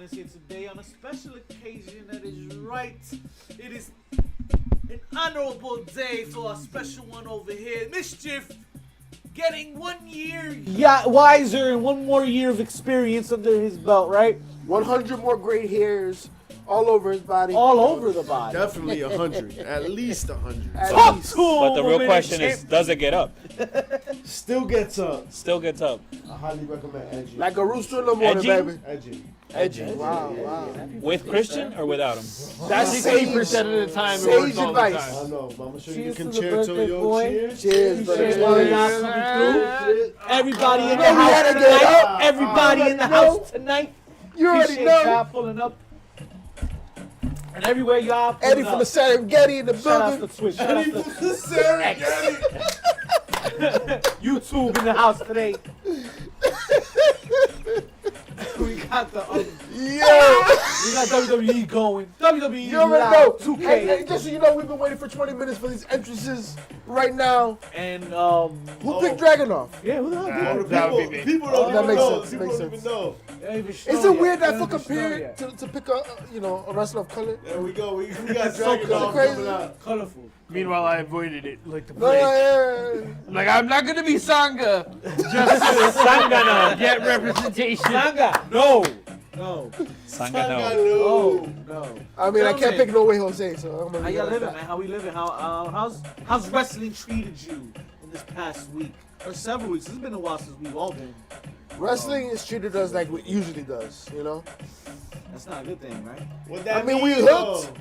us here today on a special occasion that is right. It is an honorable day for a special one over here. Mischief getting 1 year wiser and 1 more year of experience under his belt, right? 100 more gray hairs all over his body. All over the body. Definitely 100. At least 100. Talk to him. But the real question is, does it get up? Still gets up. Still gets up. I highly recommend edging. Like a rooster in the morning, Edging? baby. Edging. Edging. Wow. With Christian or without him? That's 60% of the time. Sage advice. I know, but I'm gonna show you Cheers to the concerto, birthday yo. boy. Cheers. Cheers, Appreciate brother. all y'all coming through. Everybody in the You house gotta get tonight. up. Everybody in the house tonight. You already Appreciate know. y'all pulling up. And everywhere y'all pulling Eddie from the up. Serengeti in the Shout out to building. Twitch. Shout out to YouTube in the house today. We got the Yeah. we got WWE going. WWE You already live, know. 2K. Hey, just so you know, we've been waiting for 20 minutes for these entrances right now. And Who picked Dragunov? yeah, who the hell did That would be me. People don't That even makes know. sense, People makes don't even sense. know. Is it weird that for fucking period to pick a wrestler of color? There we go. We got so Dragon Ball crazy. coming out. colorful? Meanwhile, I avoided it like the No, plague. yeah. I'm like, I'm not gonna be Sangha. Just Sangha get representation. Sanga, no. Sanga no. Oh no. I mean, I Tell can't me. pick no way Jose, so I'm gonna How leave it y'all like living, that. man? How we living? How's wrestling treated you in this past week or several weeks? It's been a while since we've all been. Wrestling is treated us like it usually does, you know? That's not a good thing, right? What that I mean, we mean, hooked.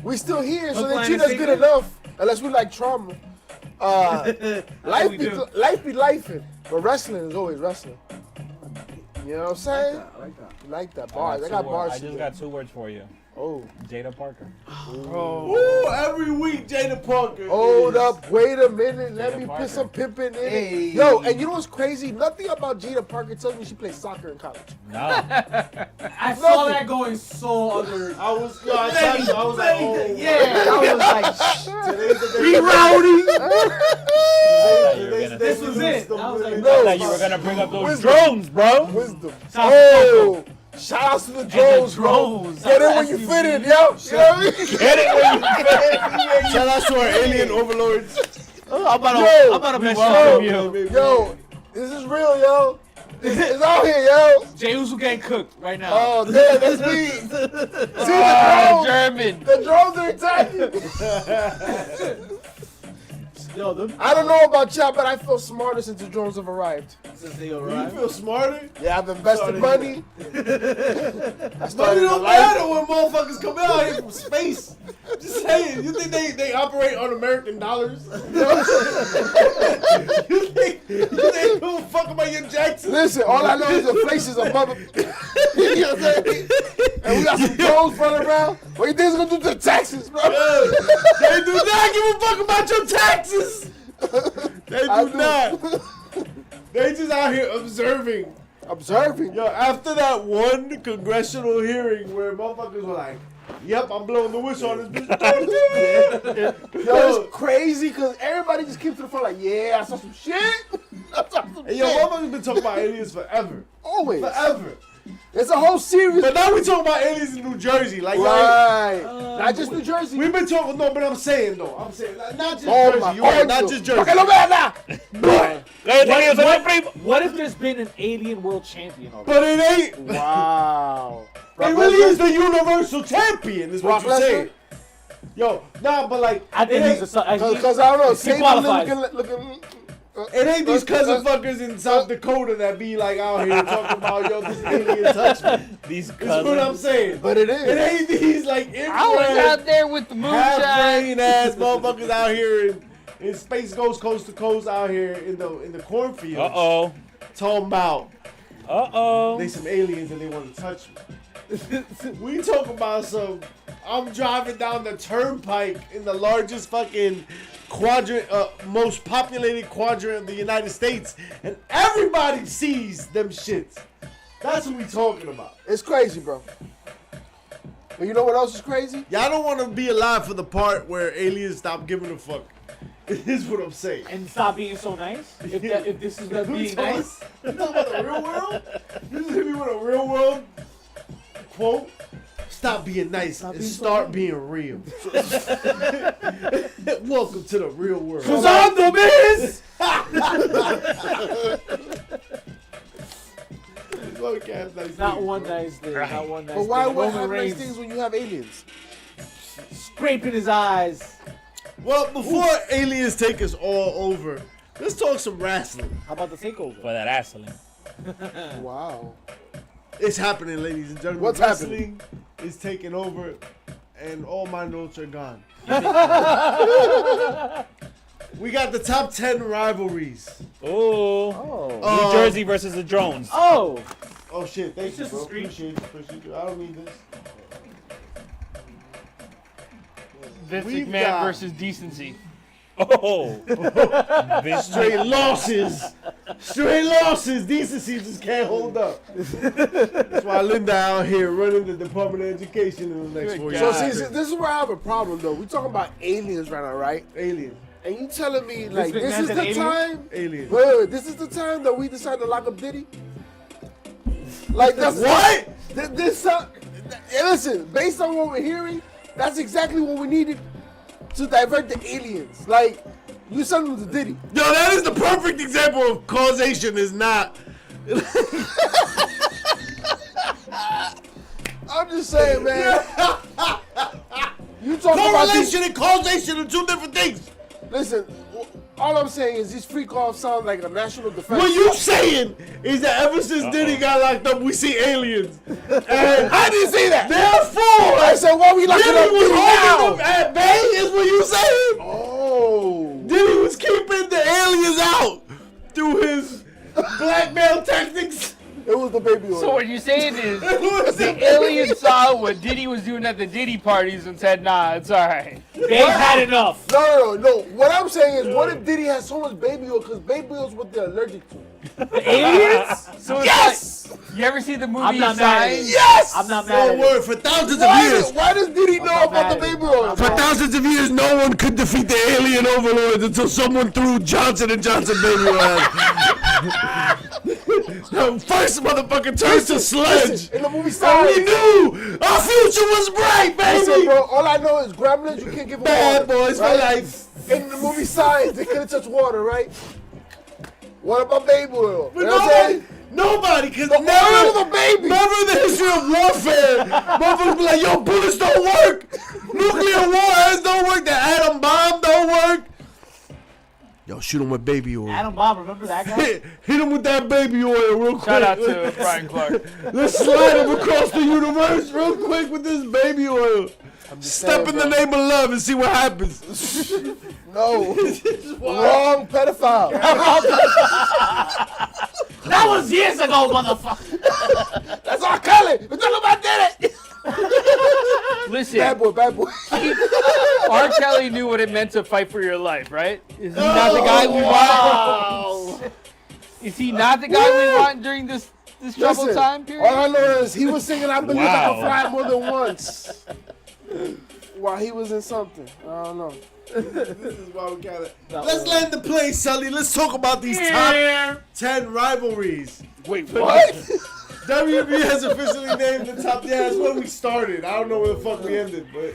We still here, so Hook, they line, treat and us good sinker? enough, unless we like trauma. Life we be do. lifing, but wrestling is always wrestling. You know what I'm saying? I like that. You like that bars? I got bars. I just got 2 words for you. Oh, Jada Parker. Woo, every week Jada Parker. hold is- up, wait a minute, let Jada me Parker. put some pimping in Hey. it. Yo, and you know what's crazy? Nothing about Jada Parker tells me she played soccer in college. No. I saw that going so other. I was like, oh. Yeah, I was like, Today's the day. be rowdy. Today's This was it. I was like, I No. thought you were gonna bring up those Wisdom. drones, bro. Wisdom. Shout out Oh, shout outs to the drones, bro. drones. Get in when you fit in, yo. You know what I mean? Get it when you Shout out to our alien overlords. I'm about to mess welcome you. Yo, this is real, yo. It's out here, yo. Jay Uso getting cooked right now. Oh, damn, that's me. See the drones? German. The drones are attacking. Yo, them I don't know about y'all, but I feel smarter since the drones have arrived. since they You arrived. feel smarter? Yeah, I've invested Sorry. money. I Money started a don't life. matter when motherfuckers come out here from space. Just saying. You think they operate on American dollars? you think they give a fuck about your Jackson? Listen, all I know is inflation's a mother. You know what I'm saying? And we got some drones running around. What you think it's gonna do to the taxes, bro? They do not give a fuck about your taxes. They I do do. not. They just out here observing. Observing. Yo, after that one congressional hearing where motherfuckers were like, "Yep, I'm blowing the whistle on this bitch." Yo, it's crazy because everybody just keeps to the front like, yeah, I saw some shit. I saw some Hey, yo, shit. motherfuckers been talking about aliens forever. Always. Forever. It's a whole series. But now we talking about aliens in New Jersey. Like, Right. Not just New Jersey. we've been talking, no, but I'm saying, not just Oh, Jersey. my You're right, God. not just Jersey. Okay, no matter. What if there's been an alien world champion already? But it ain't. Wow. It really is the universal champion, is what Brock you're saying. Lesnar? Yo, nah, but like, I think it he's ain't, Because I don't know. He Satan qualifies. looking. it ain't these cousin fuckers in South Dakota that be like out here talking about, yo, this alien touched me. These That's what I'm cousins. saying. But it It is. ain't these like I was infrared, out there with the moonshine. half-brain ass motherfuckers out here in space goes coast to coast out here in the cornfields. Uh-oh. Talking about Uh-oh. they some aliens and they want to touch me. We talk about some. I'm driving down the turnpike in the largest fucking quadrant, most populated quadrant of the United States, and everybody sees them shits. That's what we talking about. It's crazy, bro. But you know what else is crazy? Y'all don't want to be alive for the part where aliens stop giving a fuck. Is what I'm saying. And stop being so nice. If this is them You being talking- nice. You talking about the real world? You just hit me with a real world quote, stop being nice and start being real. Welcome to the real world. Cause I'm the Miz! Not one nice thing. Right. Not one nice But thing. why would Roman have nice Reigns things when you have aliens? scraping his eyes. Well, before aliens take us all over, let's talk some wrestling. How about the takeover? For that wrestling. Wow. It's happening, ladies and gentlemen. What's wrestling is taking over, and all my notes are gone. We got the top 10 rivalries. Oh. Oh. New Jersey versus the Drones. Oh. Oh shit! Thank It's you, just a bro. screen. Appreciate you. I don't need this. Vince We've McMahon got- versus decency. Oh. Vince Straight McMahon. losses. Straight losses. Decency just can't hold up. That's why Linda out here running the Department of Education in the next Good 4 God. So years. see, this is where I have a problem though. We talking about aliens right now, right? Alien. And you telling me like Vince this is McMahon's an the alien? time? Alien. Wait, this is the time that we decide to lock up Diddy? Like that's What? This listen, based on what we're hearing, that's exactly what we needed to divert the aliens. Like you send them to Diddy. Yo, that is the perfect example of causation is not. I'm just saying, man. You talk about these, Correlation and causation are two different things. listen. All I'm saying is these freak offs sound like a national defense. What you saying is that ever since Diddy got locked up, we see aliens. And I didn't say that. therefore, I said, why we locking Diddy up was Diddy holding them now? at bay, is what you saying? Oh. Diddy was keeping the aliens out through his blackmail tactics. It was the baby oil. So what you're saying is The the aliens saw what Diddy was doing at the Diddy parties and said, nah, it's all right. They had enough. No. What I'm saying is, what if Diddy has so much baby oil? Because baby oil's what they're allergic to. The aliens? So it's Yes! like, you ever see the movie I'm not mad at Signs? it. Yes! I'm not mad Oh, at it. word, for thousands of years. Why does Diddy know not about the mad at baby it. oil? For thousands of years, no one could defeat the alien overlords until someone threw Johnson & Johnson baby oil at him. The first motherfucker turns to sludge. Listen, in the movie And we Signs, knew our future was bright, listen, baby. bro, all I know is gremlins, you can't give them Bad water, boys for right? life. In the movie Signs, they couldn't touch water, right? What about baby oil? But You know what I'm saying? nobody, because The oil never, of the baby. never in the history of warfare, motherfuckers be like, yo, bullets don't work. Nuclear warheads don't work. The atom bomb don't work. Yo, shoot him with baby oil. Adam Bomb, remember that guy? Hit him with that baby oil real quick. Shout out to Brian Clark. Let's slide him across the universe real quick with this baby oil. Step in the name of love and see what happens. No. Wrong pedophile. That was years ago, motherfucker. That's R. Kelly. We're talking about Diddy. Listen, Bad boy. R. Kelly knew what it meant to fight for your life, right? Is he not the guy we want? Is he not the guy we want during this troubled Listen, time period? all I know is he was singing I Believe I Wow. Can Fly more than once. While he was in something. I don't know. This is why we got it. Let's land the plane, Sully. Let's talk about these top 10 rivalries. Wait, what? WWE has officially named the top 10. That's when we started. I don't know where the fuck we ended, but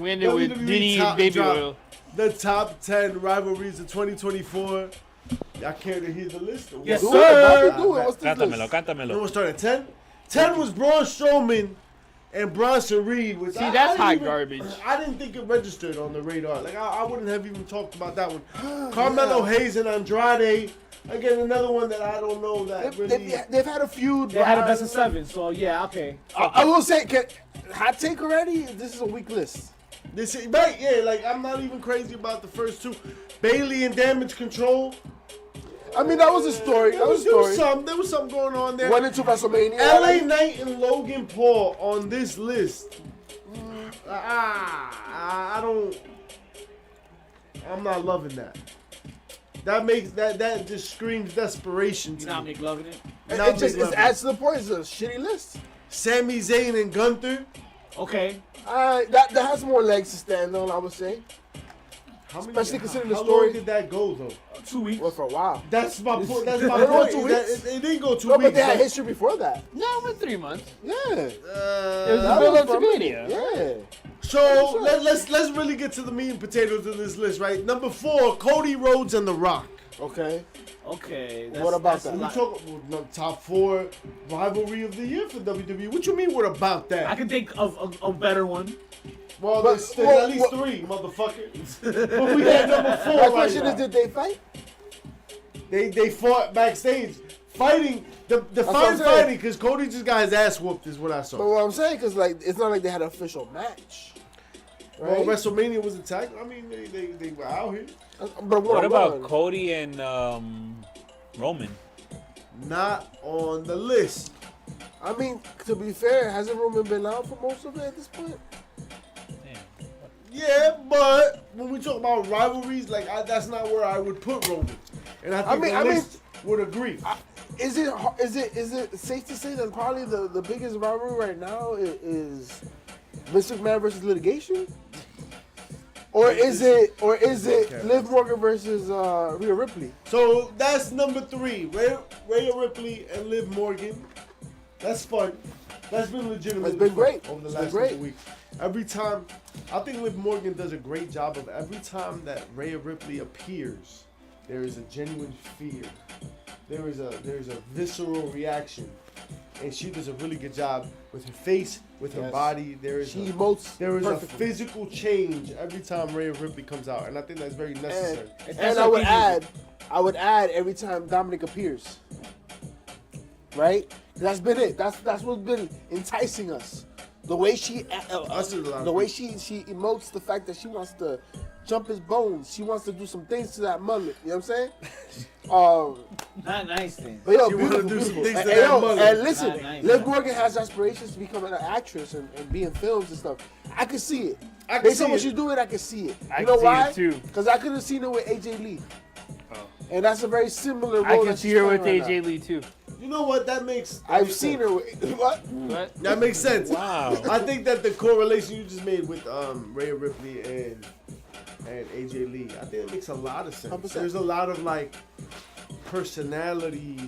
We ended with WWE Diddy top and Baby drop. Oil. The top 10 rivalries of 2024. Y'all care to hear the list? Or what? Yes, Do sir. it, Bobby, do it. What's this Cántamelo, list? You cántamelo. know what started at 10? 10 was Braun Strowman and Bronson Reed. Which See, I that's didn't high even- garbage. I didn't think it registered on the radar. Like, I wouldn't have even talked about that one. Carmelo Hayes and Andrade. Again, another one that I don't know that really... They've had a feud. They had a best of 7, so yeah, okay. I will say, hot take already? This is a weak list. This is, right, yeah, like, I'm not even crazy about the first two. Bailey and Damage Control. I mean, that was a story. That was a story. There was something going on there. Went into WrestleMania. LA Knight and Logan Paul on this list. I don't. I'm not loving that. That makes that just screams desperation to You not me. make love in it? Not It just big it love. adds to the point. It's a shitty list. Sami Zayn and Gunther. Okay. That has more legs to stand on, I would say. Especially considering the how story. long did that go though? 2 weeks. Well, for a while. That's my point. That's my They went point. 2 is that weeks? It didn't go 2 No, weeks. but they had history before that. No, it went 3 months. Yeah. It was That the build was up to for a Mania. minute. Yeah. So let's really get to the meat and potatoes of this list, right? Number 4, Cody Rhodes and The Rock. Okay. Okay. What about that? We talk top 4 rivalry of the year for WWE. What you mean? What about I that? can think of a better one. Well, But- there's well, at least well- 3, motherfucker. But we had number 4 My right question now. is, did they fight? They fought backstage, fighing the what I'm fine saying. fighting because Cody just got his ass whooped. Is what I But saw. what I'm saying, because like it's not like they had an official match, Well, right? WrestleMania was attacked. I mean, they were out here. But What about one? Cody and Roman? Not on the list. I mean, to be fair, hasn't Roman been out for most of it at this point? Yeah, but when we talk about rivalries, like that's not where I would put Roman. And I think the list would agree. Is it safe to say that probably the biggest rivalry right now is Vince McMahon versus litigation? Or is it Liv Morgan versus Rhea Ripley? So that's number 3. Rhea Ripley and Liv Morgan. That's fun. That's been legitimate. It's been great. over the It's last been great. couple weeks. Every time, I think Liv Morgan does a great job of every time that Rhea Ripley appears, there is a genuine fear. There is a visceral reaction, and she does a really good job with her face, with her Yes. body. There is She emotes there is perfectly. a physical change every time Rhea Ripley comes out, and I think that's very necessary. And I would add every time Dominic appears. Right? That's been it. That's what's been enticing us. The way she emotes the fact that she wants to jump his bones. She wants to do some things to that mullet. You know what I'm saying? Not nice thing. But yo, She wanna beautiful, do some beautiful. things to And, that yo, mullet. and listen, Nice. Liv Morgan has aspirations to become an actress and be in films and stuff. I can see it. I can Based see on what it. she's doing, I can see it. I You can know see why? it too. Because I could have seen her with AJ Lee. And that's a very similar role. I can that see she's her with playing right AJ now. Lee too. You know what? That makes. I've seen her with what? What? That makes sense. Wow. I think that the correlation you just made with Rhea Ripley and AJ Lee, I think it makes a lot of sense. 100%. There's a lot of like personality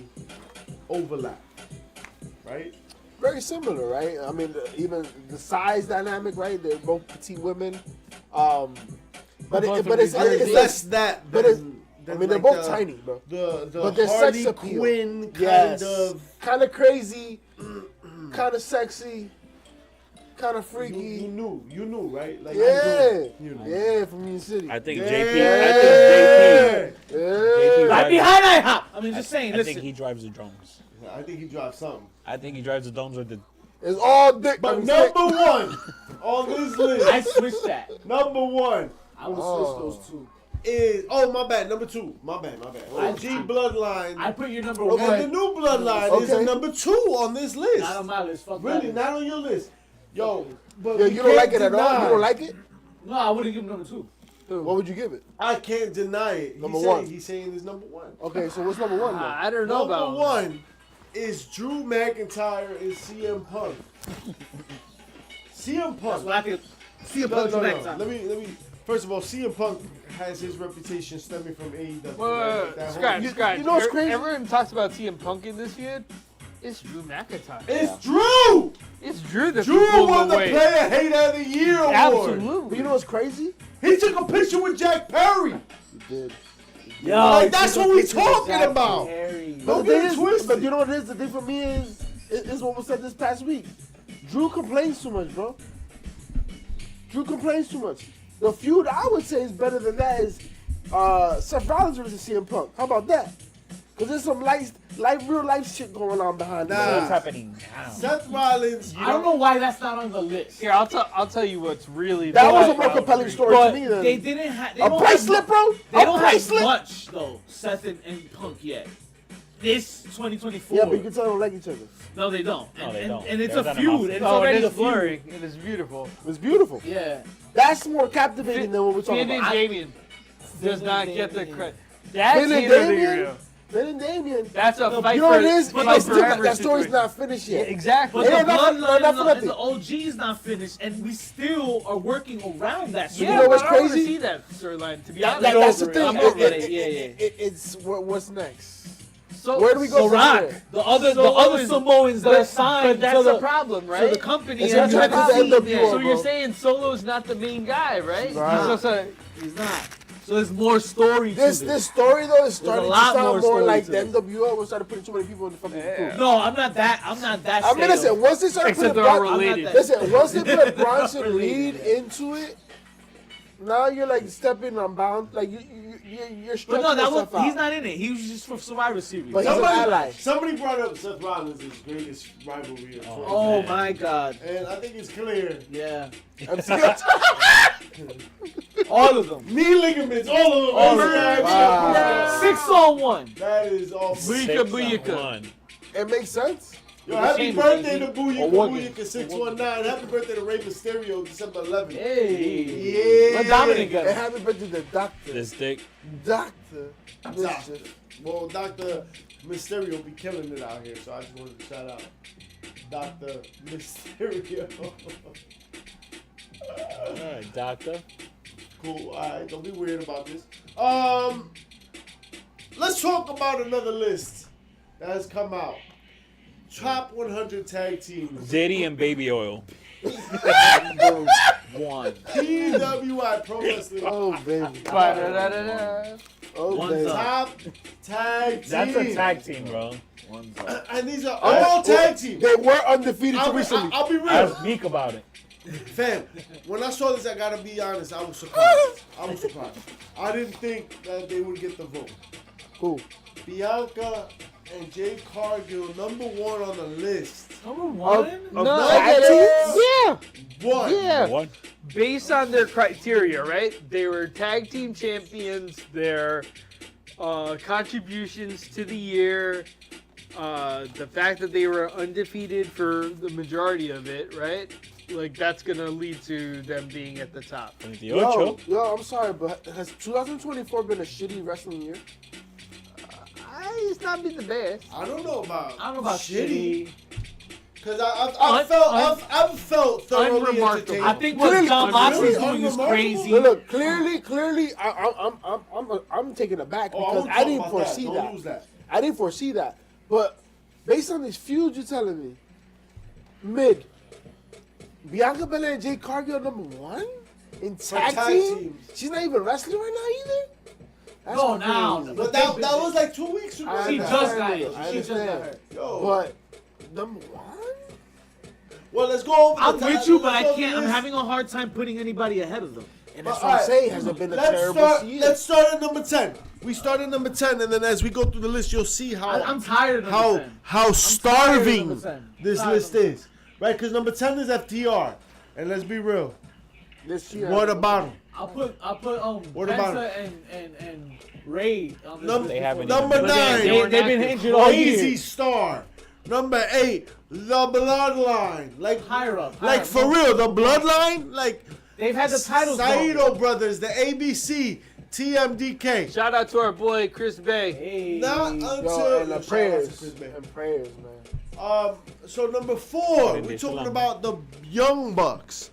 overlap, right? Very similar, right? I mean, even the size dynamic, right? They're both petite women. But both it's I think it's less that. but it's- than I mean, they're like both tiny, bro. The But there's Harley sex appeal. Quinn kind Yes. of. Kind of crazy, kind of sexy, kind of You freaky. knew, right? Like Yeah, you knew. yeah, from Union City. I think Yeah. JP. Yeah. Right behind I hop. I mean, just saying. I Listen. think he drives the drones. I think he dropped something. I think he drives the drones with the. It's all dick. But I'm number sick. 1 on this list, I switched that. number 1 I would Oh. switch those two. is my bad. Number 2, my bad. OG Bloodline. I put your number Okay. And one. the new Bloodline is Okay. a number 2 on this list. Not on my list. Fuck Really, that. not on your list. Yo, but Yo, we you don't like can't it at all? deny- You don't like it? No, I wouldn't give him number 2. What would you give it? I can't deny it. Number 1. He's saying it's number 1. Okay, so what's number 1 then? I don't know Number about 1 is Drew McIntyre and CM Punk. CM That's Punk. what I could see a No, punch no, next no. time. Let me. First of all, CM Punk has his reputation stemming from AEW. Wait, right? That whole- Scratch. you know what's crazy? Everyone talks about CM Punk in this year. It's Drew McIntyre. It's Drew. It's Drew that's Drew pulling won the away. Player Hater of the Year award. But Absolutely. you know what's crazy? He took a picture with Jack Perry. You did. Yo, Like, that's what we talking about. But Don't the get thing it is, twisted. but you know what it is? The thing for me is what was said this past week. Drew complains too much, bro. Drew complains too much. The feud I would say is better than that is Seth Rollins versus CM Punk. How about that? Because there's some real life shit going on behind the Nah. scenes. What's happening now? Seth Rollins. I don't know why that's not on the list. Here, I'll tell you what's really. That was a bad more about compelling Drew. story But to me than they didn't have. They a don't bracelet, have, bro. They A don't have bracelet. much though, Seth and Punk yet. This 2024. Yeah, but you can tell they don't like each other. No, they don't. No, And, they and, don't. and it's They're a done feud. enough. And it's Oh, already it a is feud. blurring. It is beautiful. It's beautiful. Yeah. That's more captivating than what we're talking Finn and about. Damien does Finn not and get the Damien. credit. That's Finn and Hater of the Damien? Year. Finn and Damien. That's a fight You know what for it is? fight But still, forever that story's situation. not finished Yeah, yet. exactly. But Yeah, the not for bloodline and nothing. the OG is not finished, and we still are working around that. Yeah, know what's but I want to crazy? see that storyline. To be That- honest, that's the over it. thing. I'm over it. Yeah, It's what's next? so, Where do we go So from Rock, here? the other Solo is- Samoans that are signed But that's to the the problem, to right? the company, It's and you not haven't the seen NWO, yet. So you're bro. saying Solo's not the main guy, right? Right. He's just a. He's not. So there's more story to This story though is starting to lot more sound more story like to the it. NWO. We started putting too many people in the fucking Yeah. crew. No, I'm not that. I'm not that. I mean, stale. listen. Once they started Except putting they're all Bron- related. I'm not listen, once they put Bronson Related. Reed into it, now you're like stepping on bound. Like you're But stretching no, that was yourself out. he's not in it. He was just for Survivor Series. But he's an ally. Somebody brought up Seth Rollins' greatest rivalry of 20. Oh my God. And I think it's clear. Yeah. I'm All of them. Knee ligaments, all of them. All Every of them. action. Wow. 6-on-1. That is awful. Booyaka, booyaka. 6-1. It makes sense. Yo, happy Shame birthday to is Booyaka, Or Booyaka 619. Happy birthday to Rey Mysterio, December 11th. Hey. Yeah. Let Dominic And get it. happy birthday to the doctor. This dick. Doctor. Doctor. Mischief. Well, Dr. Mysterio be killing it out here, so I just wanted to shout out Dr. Mysterio. Alright, doctor. Cool. Alright, don't be weird about this. Let's talk about another list that has come out. Top 100 tag teams. Diddy and baby oil. One. PWI Pro Wrestling. Oh baby. Ba-da-da-da-da. Oh One's baby. up. Top tag team. That's a tag team, bro. One's up. And these are all tag teams. They were undefeated I'll be, recently. I'll be real. Ask Meek about it. Fam, when I saw this, I gotta be honest, I was surprised. I didn't think that they would get the vote. Who? Bianca and Jade Cargill, number one on the list. Number one? Of No, Tag numbers, teams? one. Yeah. One. Based on their criteria, right? They were tag team champions. Their contributions to the year, the fact that they were undefeated for the majority of it, right? Like that's gonna lead to them being at the top. 28. Yo, I'm sorry, but has 2024 been a shitty wrestling year? It's not been the best. I don't know about. I don't know about shitty. Because I've felt thoroughly unremarkable. entertained. I think what Clearly- John Moxley's Really? doing is Unremarkable? crazy. Look, clearly, I'm taken aback Oh, I because won't I talk didn't about foresee Don't that. lose that. I didn't foresee that. But based on this feud, you're telling me, mid, Bianca Belair and Jade Cargill number one in tag tag team. teams. She's not even wrestling right now either. That's No, now. crazy. But that was like 2 weeks ago. I She understand just got it. it. I She just got understand. hurt. Yo. But number one. Well, let's go over. I'm the with you, but I let's go over can't. I'm this. having a hard time putting anybody ahead of them. And that's But, what I'm alright, saying. Has it been a terrible year? Let's start at number 10. We start at number 10, and then as we go through the list, you'll see how I'm tired of how number 10. how tired starving of number 10. this Tired list of is, right? Because number 10 is FTR, and let's be real. This year. What about him? I'll put What about Penta and Ray on this Num- list They haven't before. number even- But 9, they've been injured all Crazy year. Star. Number 8, The Bloodline. Like Higher up. like for real, The Bloodline. Like They've had the titles. Saito Brothers, the ABC, TMDK. Shout out to our boy Chris Bay. Hey. Not Yo, until and Shout out to prayers. Chris Bay. And prayers, man. So number 4, Maybe we're it's talking long. about the Young Bucks.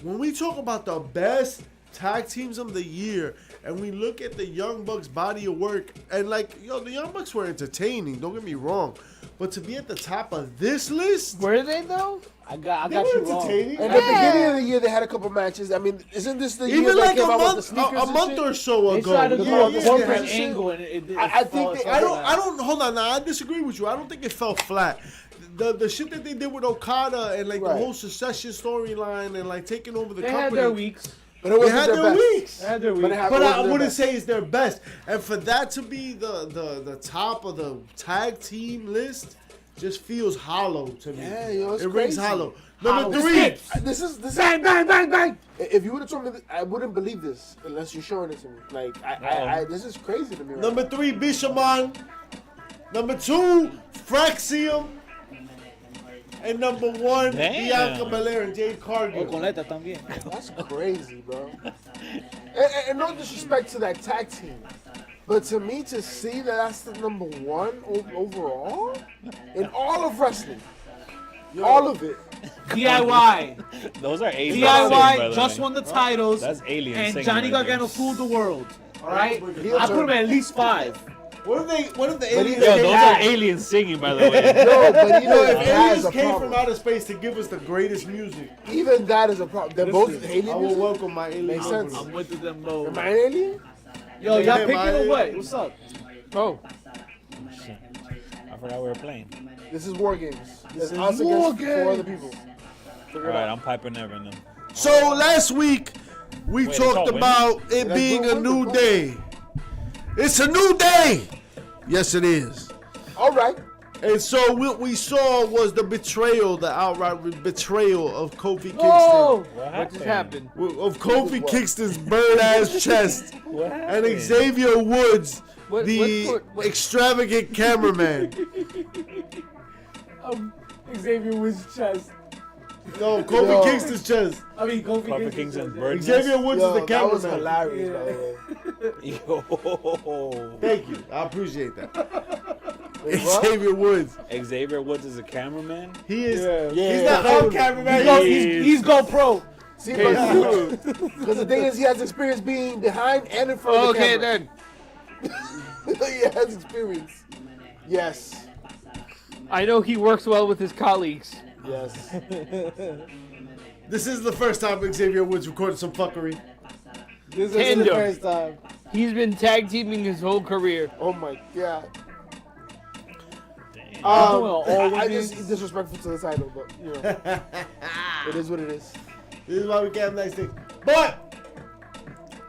When we talk about the best tag teams of the year, and we look at the Young Bucks' body of work, and like, yo, the Young Bucks were entertaining. Don't get me wrong, but to be at the top of this list, Were they though? I got they you were wrong. entertaining. And the beginning of the year, they had a couple matches. I mean, isn't this the year Even they like came a out with the month, sneakers a and month shit? or so They ago. tried to do Yeah, a yeah, corporate yeah. angle, and it I think they- I don't. Hold on, now I disagree with you. I don't think it fell flat. The shit that they did with Okada and like the Right. whole succession storyline and like taking over the They had company. their weeks. But it They wasn't had their their best. weeks. They had their But weeks. it had- But it I wasn't their wouldn't best. say it's their best. And for that to be the top of the tag team list just feels hollow to me. Yeah, yo, it's it rings crazy. hollow. Hollow. Number 3. This is Bang, bang, bang, bang. If you would have told me this, I wouldn't believe this unless you're showing it to me. Like, I this is crazy to me. Right Number 3, Bishamon. Number 2, Fraxium. And number 1, Damn. Bianca Belair and Jade Cargill. Coleta también. now. That's crazy, bro. And no disrespect to that tag team, But to me, to see that that's the number one overall in all of wrestling, all of it. DIY. Those are aliens. singing, by DIY the just way. won the titles. That's alien And singing Johnny right there. Gargano fooled the world. All right, Heel I put him turn. at least 5. What if the But aliens Yo, came those Yeah. are aliens singing, by the way. No, but Yo, even if that is aliens a came problem. from outer space to give us the greatest music, Even that is a problem. They're both listen, alien I will music? welcome my alien. Makes sense. company. I'm with them both. Am I an alien? Yo, y'all Yeah, picking my- or what? What's up? Oh, I forgot we were playing. This is War Games. This is is us War against 4 other Games. people. All Figure it right, out. I'm piping Evan then. So last week we Wait, talked it's all about it That's being no a wonder, new bro. day. It's a new day. Yes, it is. All right. And so what we saw was the betrayal, the outright betrayal of Kofi Kingston. what What just happened? Of Kofi What? Kingston's bird-ass chest. What And happened? Xavier Woods, What- the what- extravagant cameraman. Xavier Woods' chest. No, Kofi Yo. Kingston's chest. I mean, Kofi Kingston's bird Xavier Woods Yo, is the that was cameraman. hilarious, by the way. Yo. Thank you. I appreciate that. Wait, what? Xavier Woods. Xavier Woods is a cameraman? He is. Yeah. He's not our cameraman. He's GoPro. See, because the thing is, he has experience being behind and in front of the Okay, camera. then. He has experience. Yes. I know he works well with his colleagues. Yes. This is the first time Xavier Woods recorded some fucking. This is Tandem. the first time. He's been tag teaming his whole career. Oh my god. all I women's. just disrespectful to the title, but you know, it is what it is. This is why we can't have nice things. But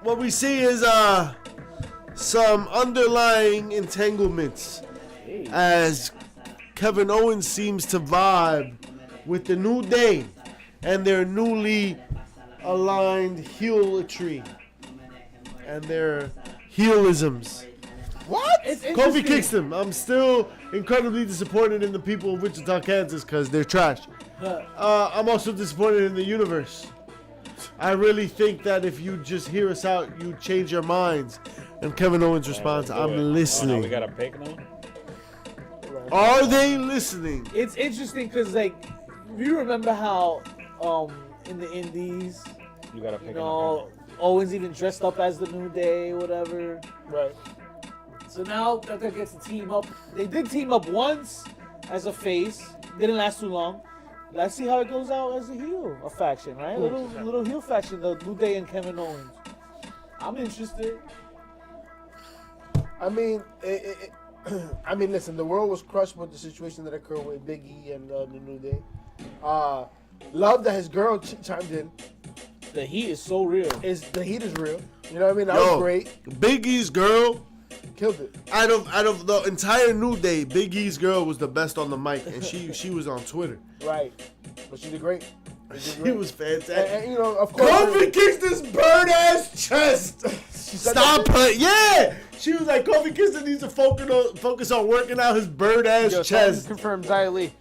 what we see is some underlying entanglements as Kevin Owens seems to vibe with the New Day and their newly aligned heelatry and their heelisms. What? It's Kofi interesting. Kingston, I'm still incredibly disappointed in the people of Wichita, Kansas because they're trash. I'm also disappointed in the universe. I really think that if you just hear us out, you change your minds. And Kevin Owens responds, Let's do it. I'm Oh, now we listening. got a pick now? Are they listening? It's interesting because, like, you remember how in the Indies, You got a pick you know, Owens even dressed up as the New Day, whatever. Right. So now that they get to team up, they did team up once as a face. Didn't last too long. Let's see how it goes out as a heel, a faction, right? Little heel faction, the New Day and Kevin Owens. I'm interested. I mean, I mean, listen. The world was crushed with the situation that occurred with Big E and the New Day. Love that his girl chimed in. The heat is so real. Is the heat is real? You know what I mean? That Yo, was great. Big E's girl, Killed it. out of the entire New Day, Big E's girl was the best on the mic, and she was on Twitter. Right. But she did great. She was fantastic. And, you know, of course. Kofi Kingston's bird ass chest. She said Stop that? it. Yeah. She was like, Kofi Kingston needs to focus on working out his bird ass Yo, chest. confirmed Xia Li.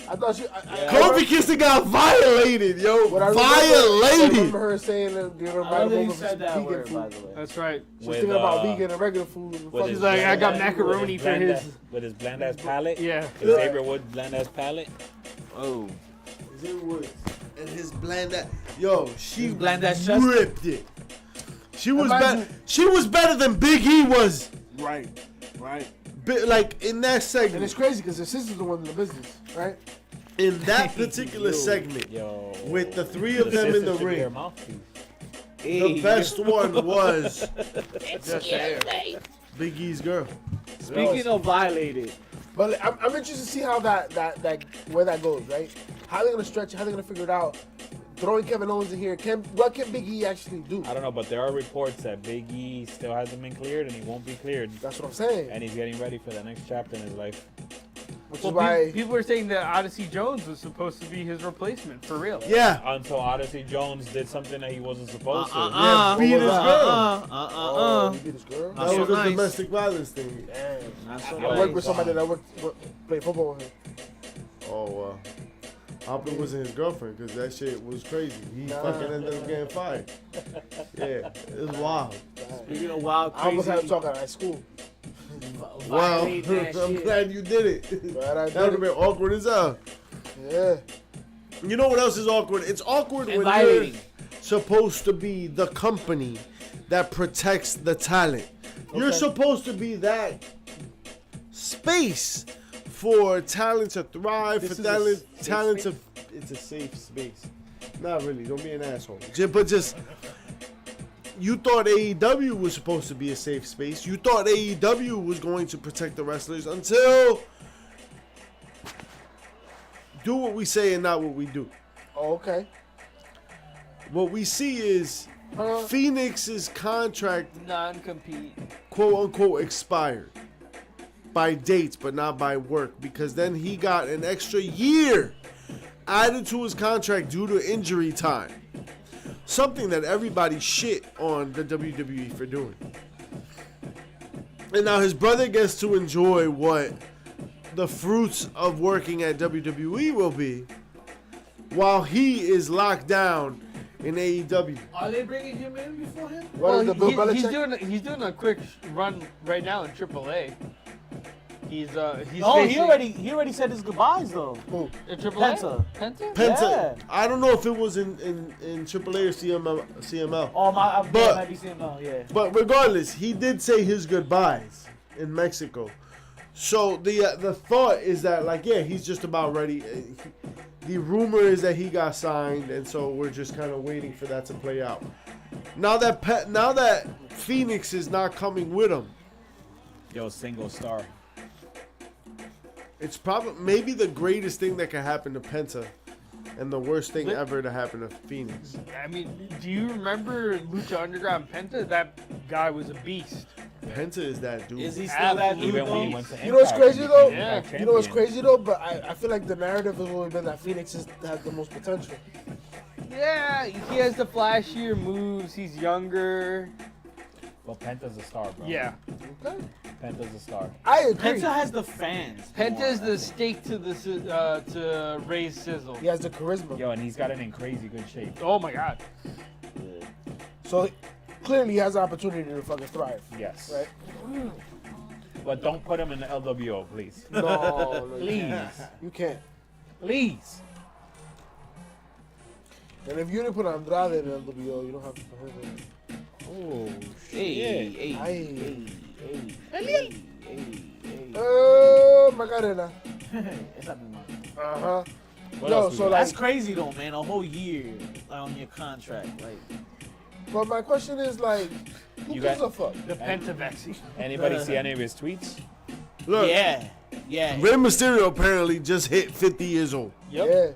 I thought she. Kofi Kingston got violated, yo. I Violated. remember her saying that they're gonna I write don't a think book you of said that vegan word, food. by the way. That's right. She's thinking about vegan and regular food. And with fucking- She's like, I got With macaroni his for bland his. ass- with his bland ass palate. Yeah. Xavier Woods bland ass palate. Oh. Xavier Woods and his bland ass. Yo, she His bland ass chest? ripped it. She was Imagine- better. She was better than Big E was. Right. Right. Like in that And segment, it's crazy because her sister's the one in the business, right? in that particular segment, Yo. with the three of them in the Should be her ring, mouthpiece. the best one was Just there. Big E's girl. Speaking of violated, But like, I'm interested to see how that where that goes, right? How they gonna stretch it? How they gonna figure it out? Throwing Kevin Owens in here, what can Big E actually do? I don't know, but there are reports that Big E still hasn't been cleared and he won't be cleared. That's what I'm saying. And he's getting ready for the next chapter in his life. Which Well, is why people are saying that Odyssey Jones was supposed to be his replacement for real. Yeah. Until Odyssey Jones did something that he wasn't supposed to. Beat his girl. oh, he beat his girl. Not That so was a nice. domestic violence thing. Damn. Not so I Yo, worked with nice. somebody that played football with him. Oh, I hope it wasn't his girlfriend because that shit was crazy. He fucking ended up getting fired. Yeah, it was wild. Speaking of wild, I almost had crazy. to talk at school. Wow, violate that I'm shit. glad you did it. Glad I That would have did been awkward as hell. it. Yeah. You know what else is awkward? It's awkward And when you're violating. supposed to be the company that protects the talent. You're Okay. supposed to be that space for talent to thrive, This for is a talent, safe talent space? to. It's a safe space. Not really. Don't be an asshole. But just. You thought AEW was supposed to be a safe space. You thought AEW was going to protect the wrestlers until do what we say and not what we do. Oh, okay. What we see is Phoenix's contract, Non-compete. quote unquote, expired by dates, but not by work, because then he got an extra year added to his contract due to injury time. Something that everybody shit on the WWE for doing. And now his brother gets to enjoy what the fruits of working at WWE will be, while he is locked down in AEW. Are they bringing him in before him? What is the Bill Belichick? he's doing a quick run right now in AAA. He's Oh, basically- he already said his goodbyes though. Who? in AAA. Penta. Penta? Penta. Yeah. I don't know if it was in AAA or CML. Oh my, But- I might be saying no. Yeah. But regardless, he did say his goodbyes in Mexico. So the thought is that, like, yeah, he's just about ready. The rumor is that he got signed, and so we're just kind of waiting for that to play out. Now that Phoenix is not coming with him, Yo, single star. it's probably maybe the greatest thing that could happen to Penta, and the worst thing ever to happen to Phoenix. I mean, do you remember Lucha Underground Penta? That guy was a beast. Penta is that dude. Is he still that dude? Even when he though? went to You know what's Impact, crazy he though? became Impact You know what's champion. crazy though? But I feel like the narrative has always been that Phoenix has the most potential. Yeah, he has the flashier moves. He's younger. Well, Penta's a star, bro. Yeah. Okay. Penta's a star. I agree. Penta has the fans. Penta is more, I the think. stake to raise sizzle. He has the charisma. Yo, and he's got it in crazy good shape. Oh my god. So clearly he has an opportunity to fucking thrive. Yes. Right? But don't put him in the LWO, please. No, you Please. can't. You can't. Please. And if you didn't put Andrade in LWO, you don't have to put him in. Oh, Hey, shit. hey, Aye. hey. Macarena. It's not been mine. Uh-huh. What Yo, else we so got? like, That's crazy though, man. A whole year on your contract, like but my question is like, who You gives got- a fuck? The Penta vaccine. Anybody see any of his tweets? Look, yeah. Rey Mysterio apparently just hit 50 years old. Yeah.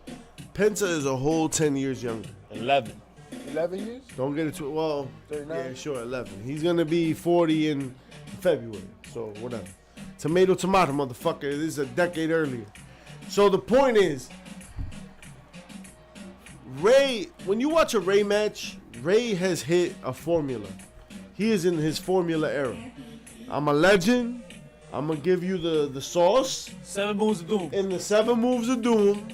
Penta is a whole 10 years younger. 11. 11 years? Don't get it too well. 39? Yeah, sure, 11. He's gonna be 40 in February, so whatever. Tomato, motherfucker. This is a decade earlier. So the point is, Ray. When you watch a Ray match, Ray has hit a formula. He is in his formula era. I'm a legend. I'm gonna give you the sauce. 7 moves of doom. In the 7 moves of doom,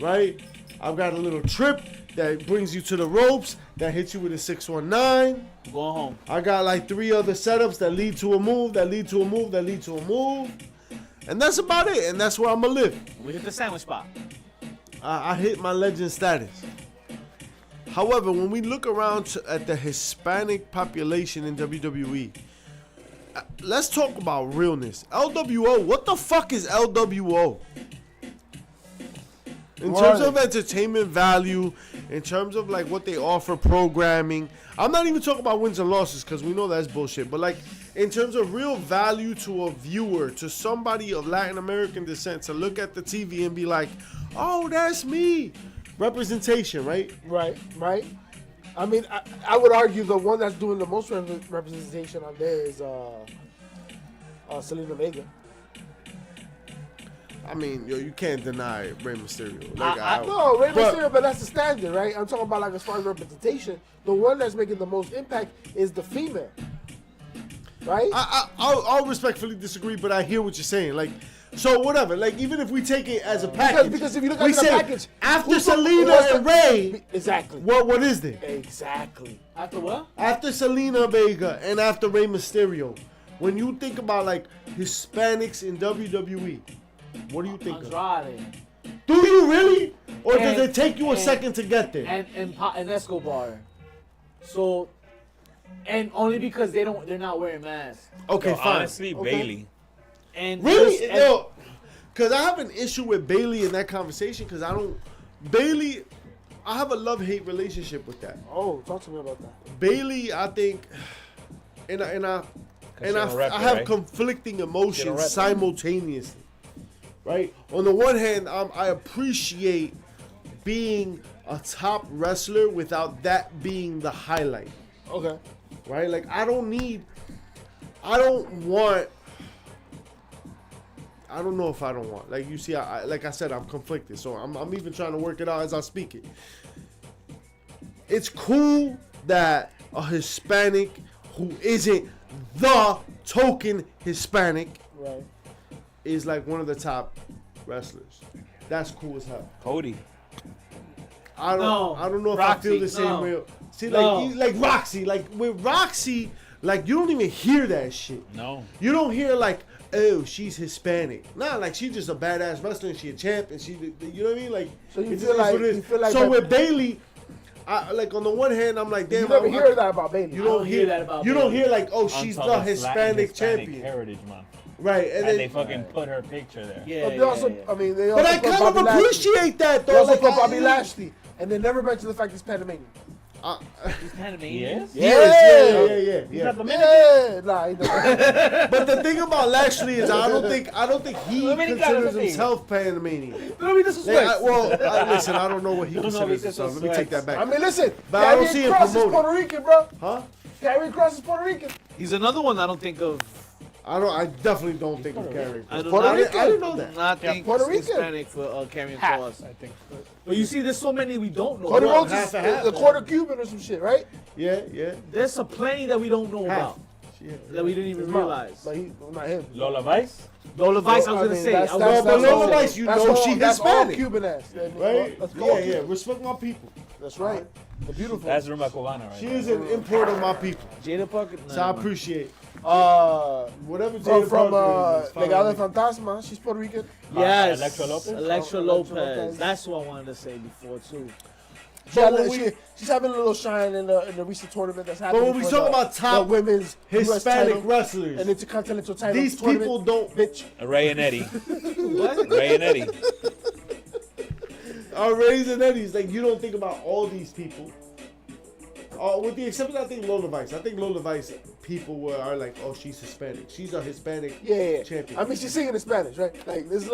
right? I've got a little trip that brings you to the ropes, that hits you with a 619. Going home. I got like 3 other setups that lead to a move, that lead to a move, that lead to a move. And that's about it. And that's where I'm going to live. We hit the sandwich spot. I hit my legend status. However, when we look around at the Hispanic population in WWE, let's talk about realness. LWO, what the fuck is LWO? In terms of entertainment value, in terms of like what they offer programming, I'm not even talking about wins and losses because we know that's bullshit. But like in terms of real value to a viewer, to somebody of Latin American descent, to look at the TV and be like, "Oh, that's me." Representation, right? Right. I mean, I would argue the one that's doing the most representation on there is Selena Vega. I mean, yo, you can't deny Rey Mysterio. No, Rey but- Mysterio, but that's the standard, right? I'm talking about like as far as representation. The one that's making the most impact is the female, right? I'll respectfully disagree, but I hear what you're saying. Like, So whatever, like even if we take it as a package, because if you look we at the say package, after who's the- Selena what's the- and Ray, Exactly. what is there? Exactly. After what? After Selena Vega and after Rey Mysterio, when you think about like Hispanics in WWE, what do you think of? Andrade. Do you really? Or does And- it take you a and- second to get there? And Escobar. So, and only because they're not wearing masks. Okay, Yo, fine. honestly, Okay. Bailey. And Really? just- No. Because I have an issue with Bailey in that conversation because Bailey, I have a love-hate relationship with that. Oh, talk to me about that. Bailey, I think, and I she's a rapper, I have right? conflicting She's a emotions rapper. simultaneously. Right? On the one hand, I appreciate being a top wrestler without that being the highlight. Okay. Right? Like I don't want. I don't know if I don't want. Like you see, like I said, I'm conflicted, so I'm even trying to work it out as I speak it. It's cool that a Hispanic who isn't the token Hispanic Right. is like one of the top wrestlers. That's cool as hell. Cody. I No, don't know if Roxy, I feel the same no. way. See, No. like Roxy, like with Roxy, like you don't even hear that shit. No. You don't hear like, oh, she's Hispanic. Nah, like she's just a badass wrestler and she a champ and she, you know what I mean? Like, So you it feel is like- what it is. you feel like so that- with Bailey, like on the one hand, I'm like, damn, You never I- hear that about Bailey. You don't hear that about You don't Bailey. hear like, oh, she's Until the it's Latin Hispanic Hispanic champion, Heritage Month. right? And And then, they fucking put her picture there. Yeah, But they yeah, also, yeah. I mean, they but also I put kind Bobby of Lashley. appreciate that They though. also Like, put Bobby Lashley, and they never mention the fact he's Panamanian. He's Panamanian. Yes? Yeah. He's not the Yeah, nah, he doesn't. But the thing about Lashley is I don't think he Dominicano, considers amigo. himself Panamanian. Don't be disrespectful. Listen, I don't know what he considers be himself. Let me take that back. I mean, listen, But I don't Karrion see him Kross is promoting. Puerto Rican, bro. Huh? Karrion Kross is Puerto Rican. He's another one I don't think of. I definitely don't think of Carrie. I do Puerto not, Rican. I didn't know that. not think Puerto he's Rican. Hispanic for Karrion Half, Kross. I think. But you see, there's so many we don't know. Cody Well, Rhodes half is and half, the man. quarter Cuban or some shit, right? Yeah. There's some plenty that we don't know Half. about that we didn't even His mom. realize. But he, not him. Lola Vice? Lola Vice, I was I gonna mean, say. that's- I was that's- But gonna that's Lola all- say. Vice, you that's know all- she that's all Hispanic. Cuban ass. Right? That's all Yeah. Cuban. Respect my people. That's right. The beautiful. That's Ruma Cubana, right? She is an import of my people. Jada Parker. So I appreciate from whatever Jada Parker is. It's Legado fine. Fantasma. She's Puerto Rican. Yes. Electra Lopez? Electra Electra Lopez. Lopez. That's what I wanted to say before too. She's having a little shine in the recent tournament that's happening. when we for talk the- about top the women's US Hispanic title wrestlers, and intercontinental title. these tournament, people don't. Bitch. Ray and Eddie. What? Ray and Eddie. Are Rays and Eddies. Like you don't think about all these people. With the exception, I think Lola Vice. I think Lola Vice people are like, oh, she's Hispanic. She's a Hispanic Yeah. champion. I mean, she's singing in Spanish, right? Like, there's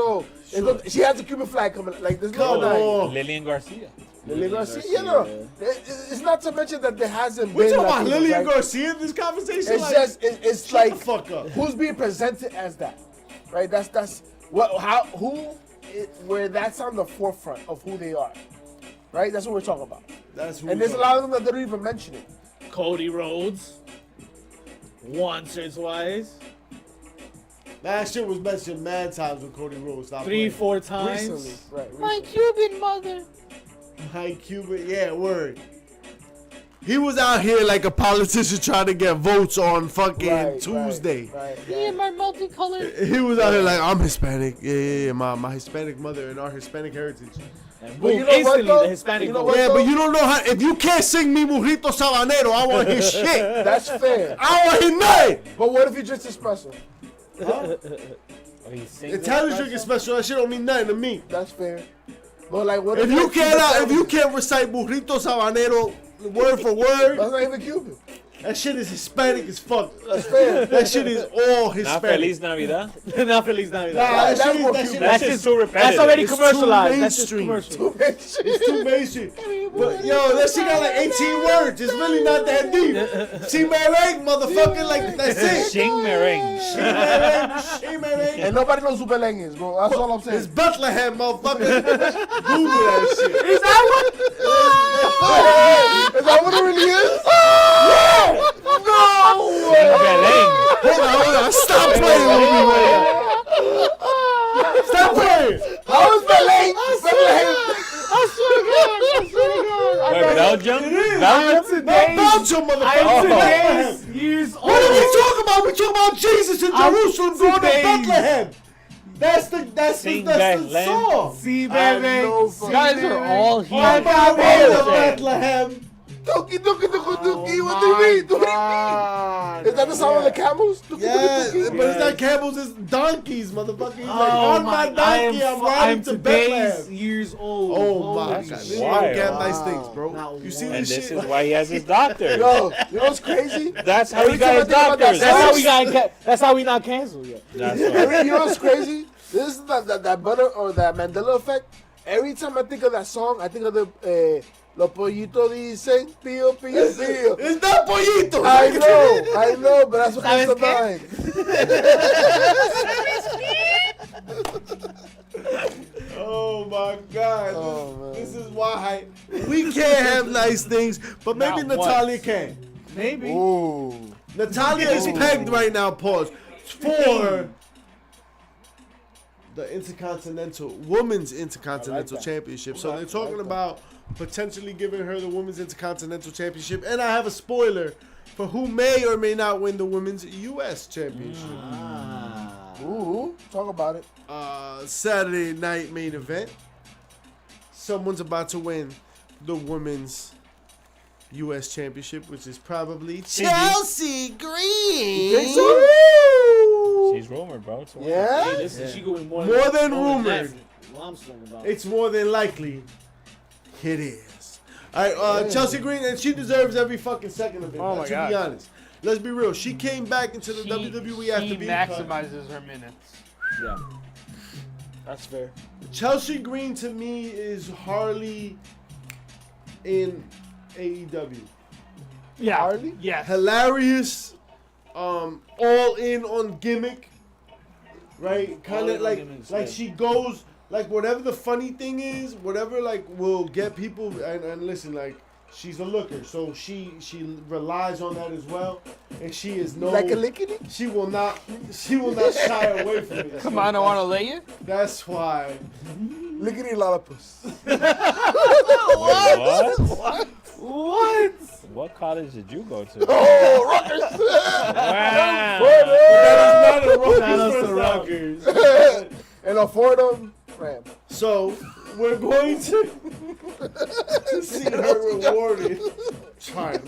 she has a Cuban flag coming. Like, there's no Come like. on. Lillian Garcia. Lillian Garcia, you know, it's not to mention that there hasn't We been. talking about Latinos, Lillian right? Garcia in this conversation? It's like, just it's shut like the fuck up. who's being presented as that, right? That's where that's on the forefront of who they are, right? That's what we're talking about. That's who And we there's a talking lot of them that they don't even mention it. Cody Rhodes. Once or twice. That shit was mentioned mad times with Cody Rhodes. Stop 3-4 times. Recently, right? My Cuban mother. Mike Cuban, yeah, word. He was out here like a politician trying to get votes on fucking Tuesday. Right. Me and my multicolored. He was out here like, I'm Hispanic. Yeah. My Hispanic mother and our Hispanic heritage. And But boom, you know what, instantly though? the Hispanic You know vote. what? Yeah, but you don't know how. If you can't sing Mi Burrito Sabanero, I want his shit. That's fair. I want his nothing. But what if you just espresso? Oh, he sings Italians espresso? drinking special. That shit don't mean nothing to me. That's fair. But like, what If you can't recite Burrito Sabanero word for word, That's not even Cuban. that shit is Hispanic as fuck. That's fair. That shit is all Not Hispanic. Feliz Navidad. Not Feliz Navidad. Nah, that That's shit, more that Cuban. shit, That's that just shit, too repetitive. That's already It's too commercialized. That's just mainstream. commercial. it's too mainstream. But yo, that shit got like 18 words. It's really not that deep. She merengue, motherfucker, like that's it. Shing Meringue. She merengue. And nobody knows who Beleng is, bro. That's all I'm saying. It's Bethlehem, motherfucker. Google that shit. Is that what? Is that what it really is? Shing Beleng. Hold on. Stop playing with me, man. Wait, Belgium? Belgium? Not Belgium, motherfucker. Today's years old. What are we talking about? We talking about Jesus in I'm Jerusalem going to today's- Bethlehem. That's the Sing that's the song. See, I baby. know, See, You guys baby. are all On here. my way to Bethlehem. Dookie, dookie, dookie, dookie. What do my you mean? What do you God. mean? Is that the sound of the camels? Dookie, Yeah, dookie, dookie. but it's not camels, it's donkeys, motherfucker. He's like, Oh on my donkey, I'm riding to today's Bethlehem. years old. Oh my Holy god, shit. this nigga Wild. don't get nice things, bro. Not You see one. And this this shit? is why he has his doctor. Yo, you know what's crazy? That's how Every he got time I his think about that doctors. song- That's how we got. That's how we not canceled yet. That's You why. know what's crazy? This is that butter or that Mandela effect. Every time I think of that song, I think of the Los pollitos dicen pío, pío, pío. It's not pollito. I know, but that's what comes to mind. Oh my god. Oh, man. This is why we can't have nice things, but maybe Not Natalia can. Maybe. Ooh. Natalia is pegged right now, pause, for the Women's Intercontinental Championship. So they're talking about potentially giving her the Women's Intercontinental Championship. And I have a spoiler for who may or may not win the Women's U.S. Championship. Ooh. Talk about it. Saturday night main event. Someone's about to win the Women's U.S. Championship, which is probably Chelsea Green. Think so? She's rumored, bro. It's a rumor. Yeah? Hey, listen, she going more More than that. rumored. What I'm talking about. It's more than likely. It is. All right, Chelsea Green, and she deserves every fucking second of it. Oh my to God. be honest. Let's be real. She came back into the WWE after She being cut. maximizes her minutes. Yeah. That's fair. Chelsea Green to me is Harley in AEW. Yeah. Harley? Yes. Hilarious, all in on gimmick, right? Kind All in of on like gimmicks, like yeah. she goes like whatever the funny thing is, whatever like will get people and listen like she's a looker, so she relies on that as well, and she is no Like a lickety? she will not shy away from it. Come on, I want to lay you. That's why. Lickety lollipus. What? What? What college did you go to? Oh, Rutgers. That is not a Rutgers first down. And a Fordham Ram. So we're going to see her rewarded. I'm trying.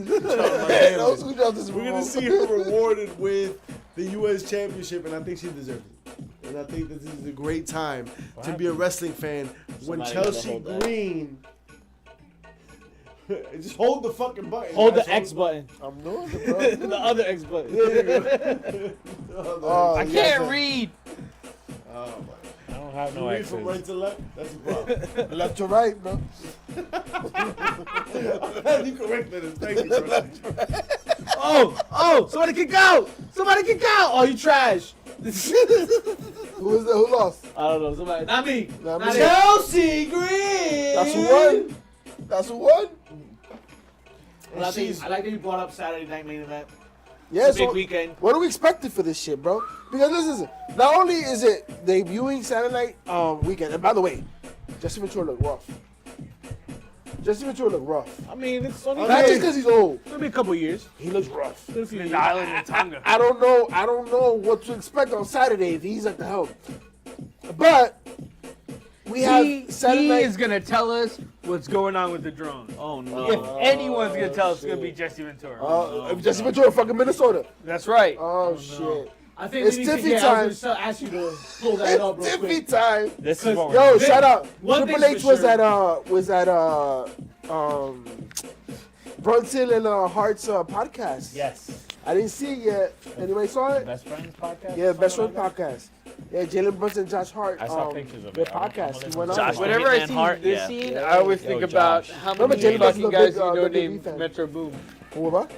Those who dropped this We're gonna see her rewarded with the U.S. Championship, and I think she deserves it. And I think that this is a great time to be a wrestling fan when Somebody gotta Chelsea hold that. Green. Just hold the fucking button. Hold the asshole. X button. I'm doing it, bro. The other X button. Oh, I can't read. Oh my. I don't have You no read from right exes. to left. That's a problem. Left to right, bro. You corrected us. Thank you, bro. Oh! Somebody kick out! Somebody kick out! Oh, you trash. Who is that? Who lost? I don't know. Somebody. Not me. Not Not me. it. Chelsea Green. That's who won. That's who won. Well, I like that you brought up Saturday night main event. Yeah, It's a big so weekend. what are we expecting for this shit, bro? Because listen, not only is it debuting Saturday night weekend, and by the way, Jesse Ventura looked rough. Jesse Ventura looked rough. I mean, it's only Not just because he's old. It's gonna be a couple years. He looks rough. Been a few years. The island of Tonga. I don't know what to expect on Saturday if he's at the helm. But we have Saturday He night. is gonna tell us what's going on with the drone. Oh no. If anyone's gonna tell us, it's gonna be Jesse Ventura. Jesse Ventura, fucking Minnesota. That's right. Oh shit! I think It's we need Tiffy to get. time. I was gonna ask you to pull that up real Tiffy quick. time. This is what Yo, we're shout out. One Triple thing's H for was sure. at Brunson and Hart's podcast. Yes. I didn't see it yet. Anybody saw it? Best Friends podcast? Yeah, Best Friend Something like that? podcast. Yeah, Jalen Brunson and Josh Hart. I saw pictures of their it. I'm podcast. gonna He went on. listen it. to Whenever I Hitman see Hart, this yeah. scene, Yeah. I always Yo, think about Josh. how Remember many Jalen Brunson's fucking a guys big, you know WWE named fan. Metro Boom. Who, what?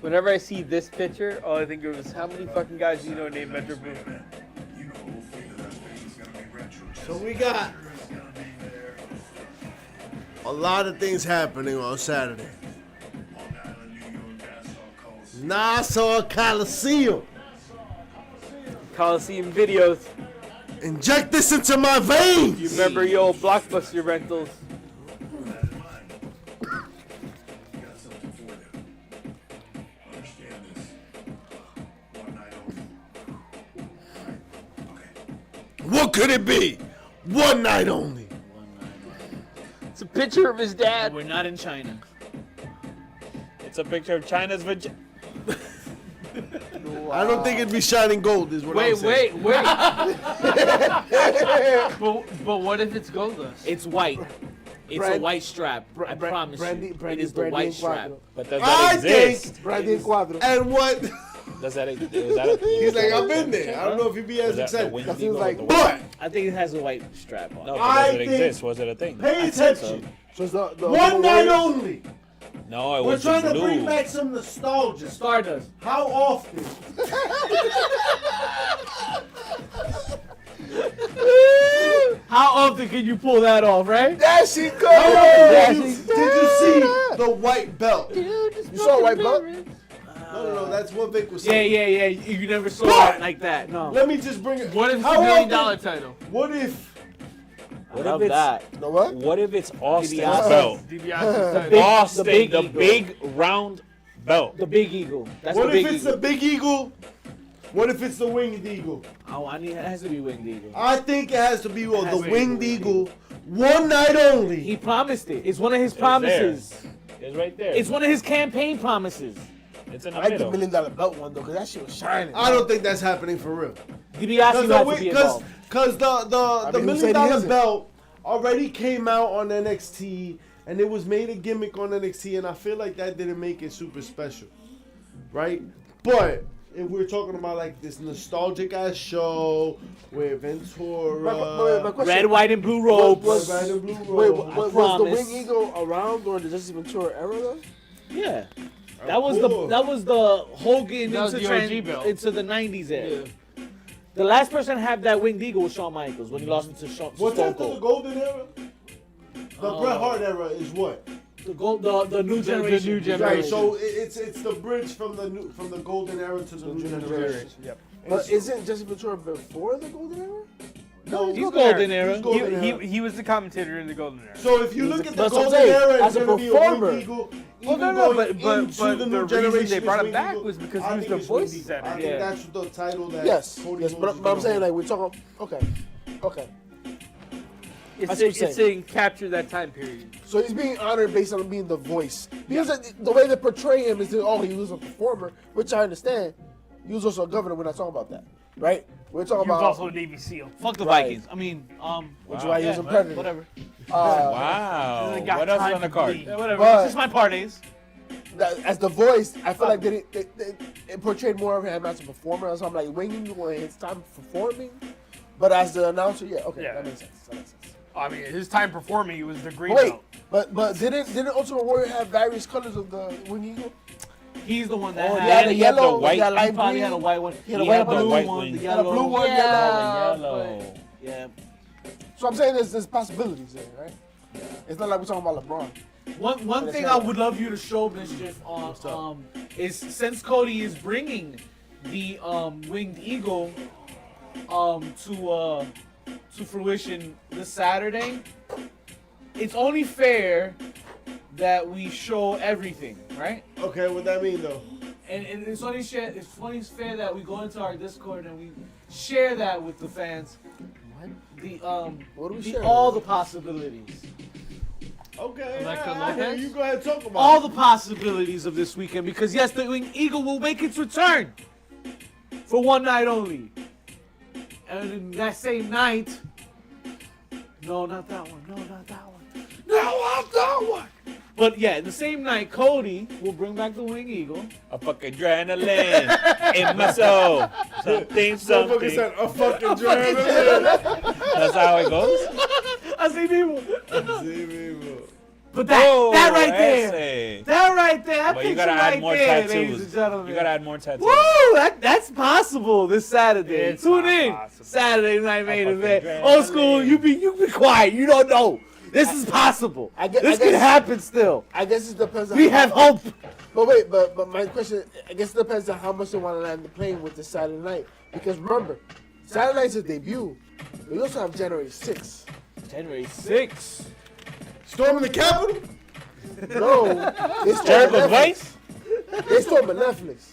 Whenever I see this picture, all I think of is how many fucking guys do you know named Metro Boom? So we got a lot of things happening on Saturday. Nassau Coliseum. Coliseum videos. Inject this into my veins. You remember your old Blockbuster rentals? What could it be? One night only. It's a picture of his dad. We're not in China. It's a picture of China's vagina. I don't think it'd be shining gold. Is what I'm saying. Wait. but what if it's gold dust? It's white. It's a Brand- white strap. I promise Brandy, you. Brandy, It is the Brandy white and strap. Cuatro. But does I that exist? think. Brandy and Cuatro. And what? Does that is that a, He's like, I've been there. I don't know if he'd be as Was that the excited. Winged That seems Eagle like- with the But I think it has a white strap on. No, but I does it think- exist? Was it a thing? pay attention. So it's the One night only. No, it We're was trying to blue. bring back some nostalgia. Stardust. How often? How often can you pull that off, right? That shit How go. often did you see the white belt? You saw a white belt? No, that's what Vic was saying. Yeah. You never saw it like that. No. Let me just bring it. What if it's How $1 million often- title? What if? What Love if it's that. You know what? What if it's Austin's DiBiase. belt? DiBiase's title. Austin, the big the eagle. big round belt. The big eagle. That's What the big if it's eagle. the big eagle? What if it's the winged eagle? Oh, it has to be winged eagle. I think it has to be Has the to be winged winged eagle. One night only. He promised it. It's one of his there. promises. It's right there. It's one of his campaign promises. It's in I the like the middle. $1 million belt one though, because that shit was shining. I don't think that's happening for real. DiBiase had to be involved. Because the I $1 mean, who said million he isn't? belt already came out on NXT and it was made a gimmick on NXT, and I feel like that didn't make it super special, right? But if we're talking about like this nostalgic ass show with Ventura, My question, Red, white, and blue robes. Red and Blue wait, Robe. was the promise. Wing Eagle around during the Jesse Ventura era though? Yeah. That was course. the Hogan That was into, the OG belt. into the 90s era. The last person to have that winged eagle was Shawn Michaels when he lost it to Stone What's after the Cold. Golden era? The Bret Hart era is what? The new generation. new generation. Right. So it's the bridge from the Golden era to the new generation. Yep. But isn't Jesse Ventura before the Golden era? No, He's golden era. He's golden era. He was the commentator in the Golden Era. So if you look at the That's what I'm Golden saying. era, it's As a going to be a performer. Winged Eagle. Well, Even no, going but into the new reason generation they is brought him Winged back Eagle. was because I he was think the it's voice Winged center. Eagle. I think Yeah. that's the title that Yes, Cody yes, Rhodes but is I'm saying gonna like we're talking. Okay. It's That's what I'm to, it's saying. to capture that time period. So he's being honored based on being the voice. Because the way they portray him is that, oh, he was a performer, which I understand. He was also a governor. We're not talking about that, right? We're talking He was about also a Navy SEAL. Fuck the Right. Vikings. I mean, which is why he was a yeah, predator. whatever. Wow. They got What else is time on the to card? bleed. Yeah, whatever. But- This is my parties. As the voice, I feel like it portrayed more of him as a performer. So I'm like, winging you when it's time performing. But as the announcer, yeah, okay, Yeah. that makes sense. I mean, his time performing, he was the green Wait, belt. but didn't Ultimate Warrior have various colors of the Wing Eagle? He's the one that Oh, had. he had the he had the yellow, white- he had He light probably green. had a white one. He had a He white had one. the blue White one, wing. the He He had a yellow. blue one, Yeah, Yellow. Yeah. So I'm saying there's possibilities there, right? It's not like we're talking about LeBron. One thing I would love you to show Mischief on is since Cody is bringing the winged eagle to fruition this Saturday, it's only fair that we show everything, right? Okay, what that mean though? And it's only fair that we go into our Discord and we share that with the fans. The What do we the, share? all the possibilities. Okay, Electra I hear Lopez? you go ahead and talk about All it. the possibilities of this weekend because yes, the Winged Eagle will make its return for one night only. And in that same night, no, not that one. No, not that one. No, not that one. But yeah, the same night, Cody will bring back the Winged Eagle. A fucking adrenaline in my soul. Something, Motherfucker something. said a fucking adrenaline. That's how it goes. I see people. See people. But that right there, ese. that right there, that But you picture gotta add right more there, ladies tattoos. and gentlemen. You gotta add more tattoos. Woo! That's possible this Saturday. It's Tune not in. possible. Saturday night main fucking event. adrenaline. Old school, you be quiet. You don't know. This is possible. I guess- This could happen still. I guess it depends on We how- have hope. But wait, but my question, I guess it depends on how much they want to land the plane with this Saturday night. Because remember, Saturday night's a debut. We also have January 6th. January 6th. Storming the Capitol? No, it's Jericho's Netflix. Vice? They storming Netflix.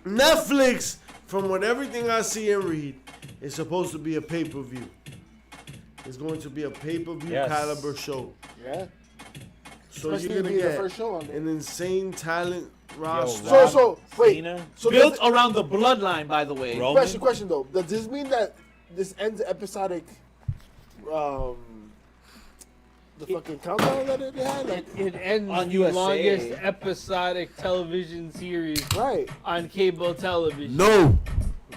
Netflix, from what everything I see and read, It's supposed to be a pay-per-view. It's going to be a pay-per-view Yes. caliber show. Yeah. So Especially you're gonna being the get first show on there. an insane talent roster. So wait. Cena, So Built does, around the bloodline, by the way. Roman. question though. Does this mean that this ends episodic? The fucking countdown that they had. Like, It ends On the USA. longest episodic television series right. on cable television. No,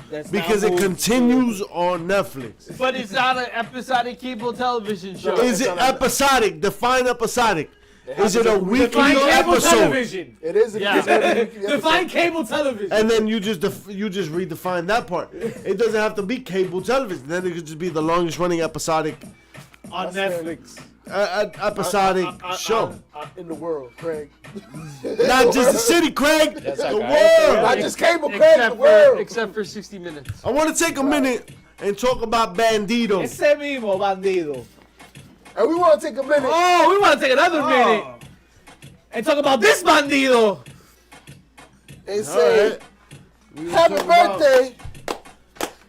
That's because now it moved continues on Netflix. But it's not an episodic cable television show. Is it episodic? Define episodic. Is it a weekly Define cable episode? television. It is. Yeah. Define cable television. And then you just redefine that part. It doesn't have to be cable television. Then it could just be the longest running episodic On Netflix. episodic show. In the world, Craig. Not just the city, Craig. That's The okay. world. Not just cable, Craig. The except, world. except for 60 Minutes. I want to take a minute and talk about Bandido. Ese mismo bandido. And we want to take a minute. Oh, we want to take another minute and talk about this bandido. And say, happy birthday.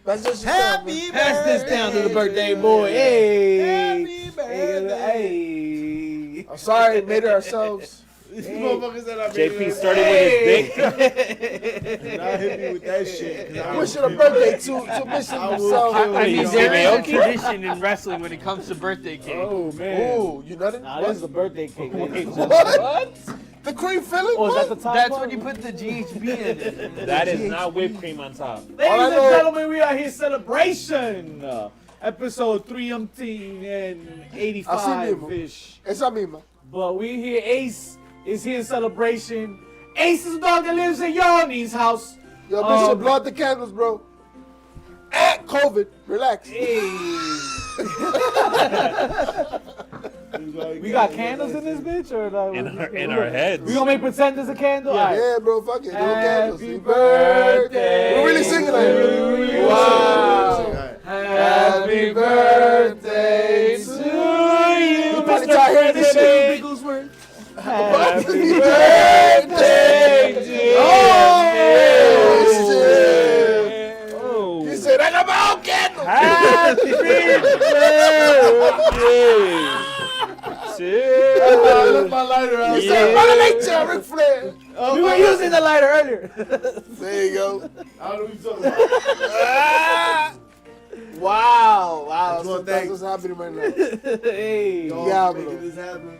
That's just Happy Pass this down to the birthday boy. Hey. Happy birthday. Hey. I'm sorry, made it ourselves. These motherfuckers that I JP started with his dick. Not hit me with that shit. 'cause I Wishing a birthday to Mission I will himself. kill I mean, you. there is a Okay. tradition in wrestling when it comes to birthday cake. Oh man. Ooh, you nutted? Nah, this is a birthday cake. What? The cream filling? Oh, is that What? the top That's one? when you put the GHB in it. That is not whipped cream on top. All Ladies I and know- gentlemen, we are here celebration. Episode 385-ish. Esa misma. But we here, Ace is here in celebration. Ace is the dog that lives in Yanni's house. Yo, Bishop, blow out the candles, bro. COVID, relax. Hey. We got candles in this bitch? Or no? In our heads. We gonna make pretend there's a candle? All right. Yeah, bro, fuck it. No candles. Happy birthday. We're really singing like to wow. Happy birthday to you, probably Mr. tired of this President shit. Bigglesworth. Happy birthday to Oh, shit. He said, I got my own candle. Happy I left my lighter out. He said, Mother Nature, Ric Flair. We were using the lighter earlier. There you go. How do we talk about? Wow. That's one That's thing. what's happening right now. Hey. Yeah, Making bro. this happen.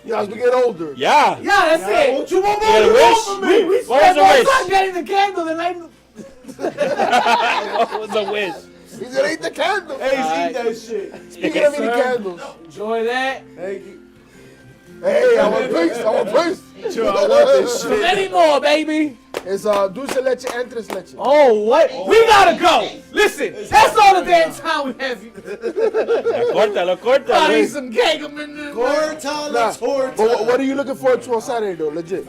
Yeah, as we get older. Yeah. Yeah, that's it. What you want You got a more wish? from me? We What spent was the more wish? time getting the candle than lighting What was the wish? He said, eat the candle. Hey, Alright. eat that shit. Speaking of eating candles. Enjoy that. Thank you. Hey, I want peace. I want peace. Sure, I want this shit. Many more, baby. It's dulce leche and tres leche. Oh, what? We gotta go. Listen, that's all the damn time we have. Lo corta. Gotta eat güey. some cake. I'm in the Torta, Nah, torta. but what are you looking forward to on Saturday, though? Legit.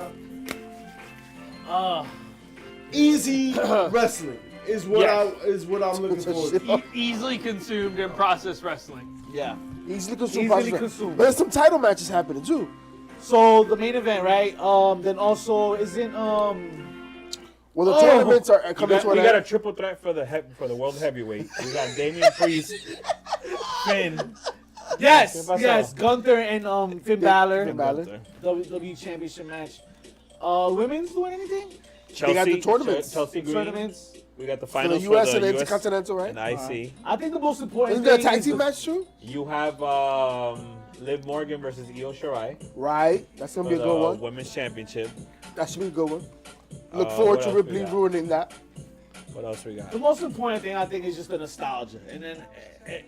Easy wrestling is what Yes. I'm looking forward to. Easily consumed and processed wrestling. Yeah. Easily consumed. Easily processed. consumed. But there's some title matches happening, too. So the main event, right? Then also isn't Well, the tournaments are coming to an We got a end. triple threat for the world heavyweight. We got Damian Priest, Finn. yes, ¿Qué pasó? yes, Gunther and Finn Balor, Finn Balor. WWE Championship match. Women's doing anything? Chelsea, got the tournaments. Chelsea Green. Tournaments. We got the For finals the for U.S. the and US Intercontinental, right? and IC. I think the most important Isn't there a thing tag is team the- match, too? You have Liv Morgan versus Io Shirai Right. That's going for to be a good the one. women's championship. That should be a good one. Look What forward to else we Ripley got? ruining that. What else we got? The most important thing I think is just the nostalgia, and then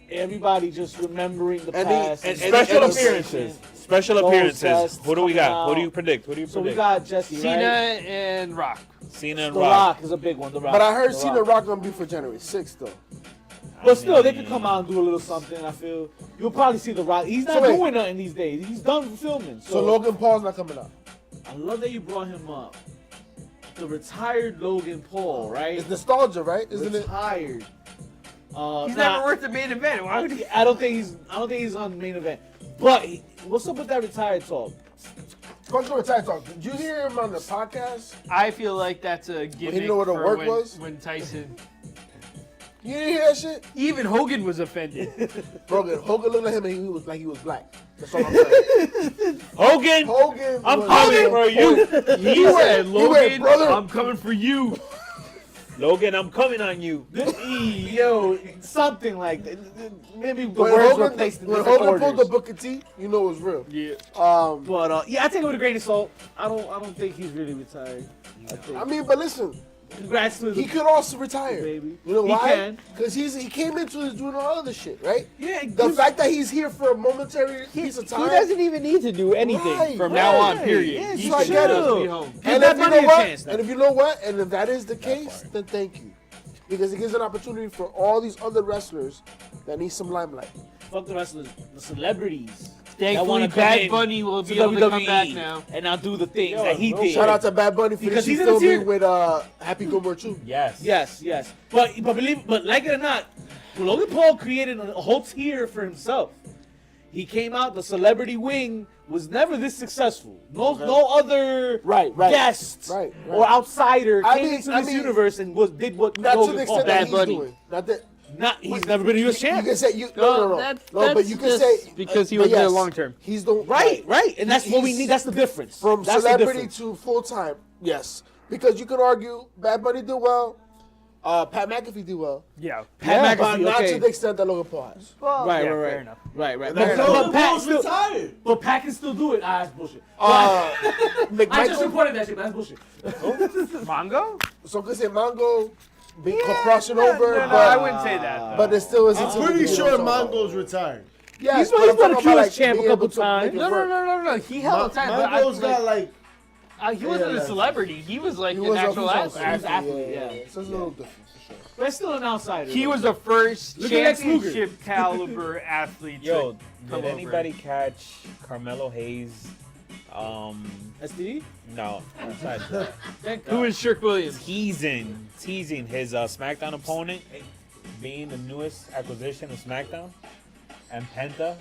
everybody just remembering the And past. and Special and- appearances. Special Those appearances. tests Who do we got? coming Who do you out. predict? Who do you So we predict? got Jesse, Cena right? and Rock. Cena and The Rock. Rock is a big one. The Rock. But I heard The Cena Rock going to be for January 6th, though. But still, they could come out and do a little something. I feel you'll probably see the Rock. He's not So wait. doing nothing these days. He's done filming. So Logan Paul's not coming out. I love that you brought him up. The retired Logan Paul, right? It's nostalgia, right? Isn't it? Retired. He's nah, never worked the main event. Why would he? I don't think he's on the main event. But what's up with that retired talk? Contra Retired Talk. Did you hear him on the podcast? I feel like that's a gimmick know what the for work when, was? when Tyson. You didn't hear that shit? Even Hogan was offended. Hogan looked at him and he was like he was black. That's all I'm saying. Hogan, Hogan, I'm was- coming for you. He said, he went, Logan, brother. I'm coming for you. Logan, I'm coming on you. Yo, something like that. Maybe the When words were Hogan, placed in when different Hogan pulled the orders. Booker T, you know it was real. Yeah. But yeah, I take it with a grain of salt. I don't think he's really retired. I mean, but listen, Congrats to he the could also retire. baby. You know He why? can. Because he came into this doing all other shit, right? Yeah, The fact that he's here for a momentary piece of He time. doesn't even need to do anything Right, from now on, right. period. Yeah, He so I should get just it. be home. Give And that if you money know a what, chance now. and if you know what, and if that is the case, then thank you, because it gives an opportunity for all these other wrestlers that need some limelight. Fuck the wrestlers, the celebrities. Thankfully, wanna come Bad in Bunny will to be able to come WWE back now. and now do the things Yo, that he no did. Shout out to Bad Bunny for Because his he's in the tier. filming with Happy Gilmore too. Yes. Yes. But like it or not, Logan Paul created a whole tier for himself. He came out, the celebrity wing was never this successful. No other Right. guest Right. or outsider I came mean- into I this mean, universe and did what Not to Logan the Paul extent that Bad he's Bunny. doing. Not that. He's never been a U.S. You champ. can say no. That's But you can just say because he but was there yes, long term. He's the Right, and that's what we He's- need. That's the difference. from That's the celebrity difference. to full time. Yes, because you can argue Bad Bunny did well, Pat McAfee did well, Yeah. Pat but McAfee, not okay. to the extent that Logan Paul has. Right. fair enough. Right. Fair But, enough. but Pat Paul's still, retired. but Pat can still do it. That's bullshit. I just McMichael, reported that shit, but that's bullshit. Mongo? so could say Mongo be crossing over, No, but I wouldn't say that. but it still isn't. I'm pretty sure Mongo's retired. Yes, He's but I'm won a talking about, QS champ a being couple able to make times. it No. work. He held a time, but Mongo's got like he wasn't Yeah, a celebrity. He was like He an was actual a athlete. athlete, yeah. yeah. So it's a little different for sure. But still an outsider. He though. was the first Look at Lex Luger. championship caliber athlete. Yo, to come did over. anybody catch Carmelo Hayes? STD? No. Besides that, Thank Who God. is Shirk Williams? teasing his SmackDown opponent being the newest acquisition of SmackDown, and Penta.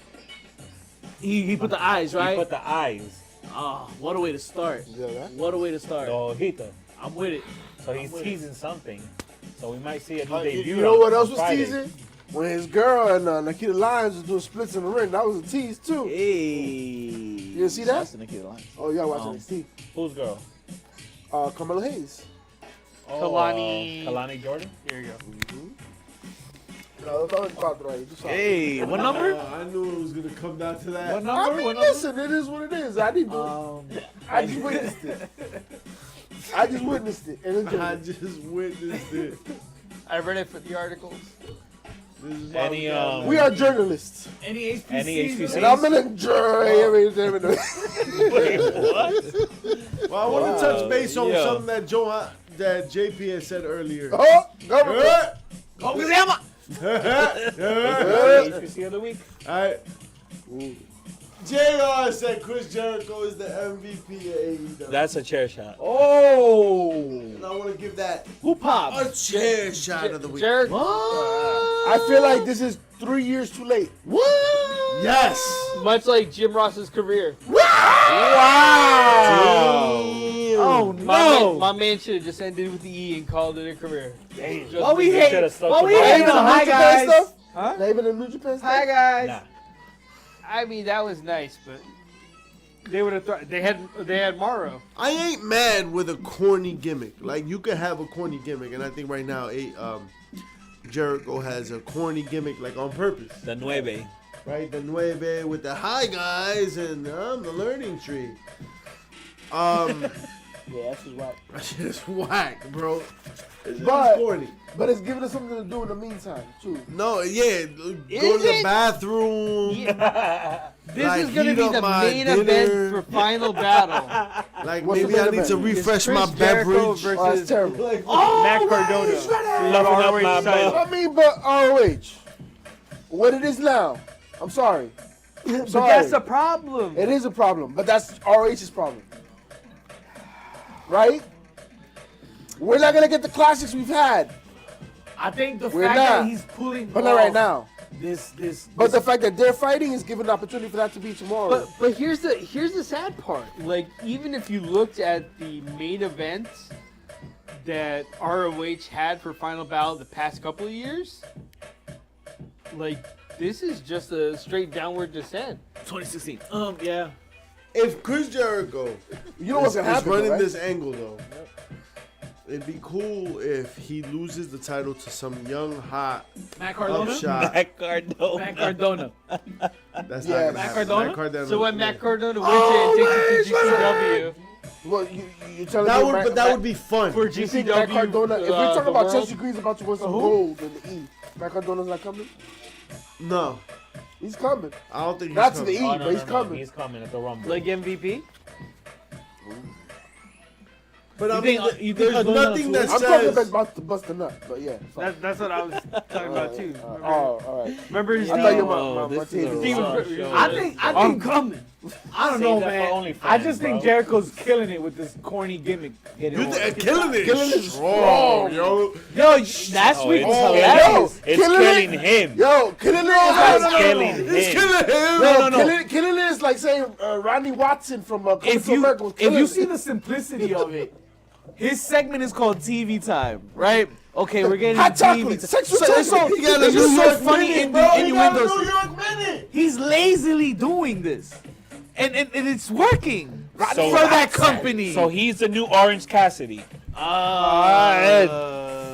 He put the eyes, right? He put the eyes, Oh, what a way to start. You know that? What a way to start. the ojito. I'm with it. So he's teasing something. So we might see a new You debut. know what on else was Friday. teasing? When his girl and Nikita Lyons was doing splits in the ring. That was a tease too. Hey. You didn't see that? That's the Nikita Lyons. Oh, y'all watching NXT. Whose girl? Carmelo Hayes. Kalani. Jordan. Here you go. No, that was cuatro ahí, tú sabes. Hey, what number? I knew it was gonna come down to that. What I number? mean, What number? listen, it is what it is. I didn't do it. I just witnessed it. I just witnessed it. And enjoyed I it. just witnessed it. I read it for the articles. This is why Any we got- We are journalists. Any HPC? Any HPC? And I'm going to enjoy everything. Well, I want to touch base on Yo. something that JP had said earlier. Oh, government. HPC of the week. Alright. JR said Chris Jericho is the MVP of AEW. That's a chair shot. Oh. And I want to give that Who popped? a chair shot of the week. Jared, I feel like this is 3 years too late. Yes. much like Jim Ross's career. Oh no! My man should have just ended with the E and called it a career. Just Why we He hate? should've stuck Why to we Bob. hating Even on the hi New Japan guys? stuff? Huh? Not even the New Japan stuff? Hi guys. Nah. I mean, that was nice, but they would have. They had Morrow. I ain't mad with a corny gimmick. Like, you could have a corny gimmick, and I think right now, Jericho has a corny gimmick, like, on purpose. The nueve. Right? The nueve with the hi guys and the learning tree. Yeah, that's just whack. That shit is whack, bro. It's But- corny. But it's giving us something to do in the meantime, too. No, yeah. Go to the it? bathroom. This Like, is gonna heat be up the my main dinner. event for Final Battle. Like, What's maybe the I main need to event? refresh Chris my Jericho beverage. versus Oh, that's terrible. Matt Cardona. Fluffing up my ROH title. butt. I mean, but ROH, what it is now, I'm sorry. But Sorry. that's a problem. It is a problem, but that's ROH's problem. Right? We're not going to get the classics we've had, I think the We're fact not. that he's pulling but not right off now. this But the fact that they're fighting is giving an opportunity for that to be tomorrow. But here's the sad part. Like, even if you looked at the main event that ROH had for Final Battle the past couple of years, like this is just a straight downward descent. 2016. Yeah. If Chris Jericho You know what's gonna happen, running right? this angle though, it'd be cool if he loses the title to some young hot Matt Cardona. upshot. Matt Cardona. Matt Cardona. That's Yeah. not gonna Matt happen. Cardona? Matt Cardona. So when yeah. Matt Cardona wins it and takes it to GCW Well, you telling That me would, Matt- but that would be fun. for You think GCW, Matt Cardona? If we're talking the about world? Chelsea Green's about to win some gold in the E, Matt Cardona's not coming. No, He's coming. I don't think he's Not to the coming. E, Oh, no, but no, he's no. coming. He's coming at the Rumble. like MVP. But I You mean, think- you think there's Cardona nothing too? that I'm talking says. about to bust a nut, but yeah. fine. That's what I was talking about too. Remember, All right. remember his I thought you team? were Oh, my this is a team. Steve raw was- show. I I'm think coming. I don't Save know, that for man. OnlyFans, I just think bro. Jericho's killing it with this corny gimmick. Getting You over. killing it. Killing it strong, strong. yo. Yo, last Oh, week it's was killing- hilarious. It's Killing killing it. him. Yo, killing it is It's like killing It's him. killing him. No, no. killing it is like saying Rodney Watson from Coming If to you America was if killing you it. see the simplicity of it, his segment is called TV Time, right? Okay, we're getting Hot TV chocolate, time. sexual So it's so, chocolate. He got a it's New just so York funny minute, bro. He got a innuendos. New York minute. He's lazily doing this, and it's working So- for that company. So he's the new Orange Cassidy.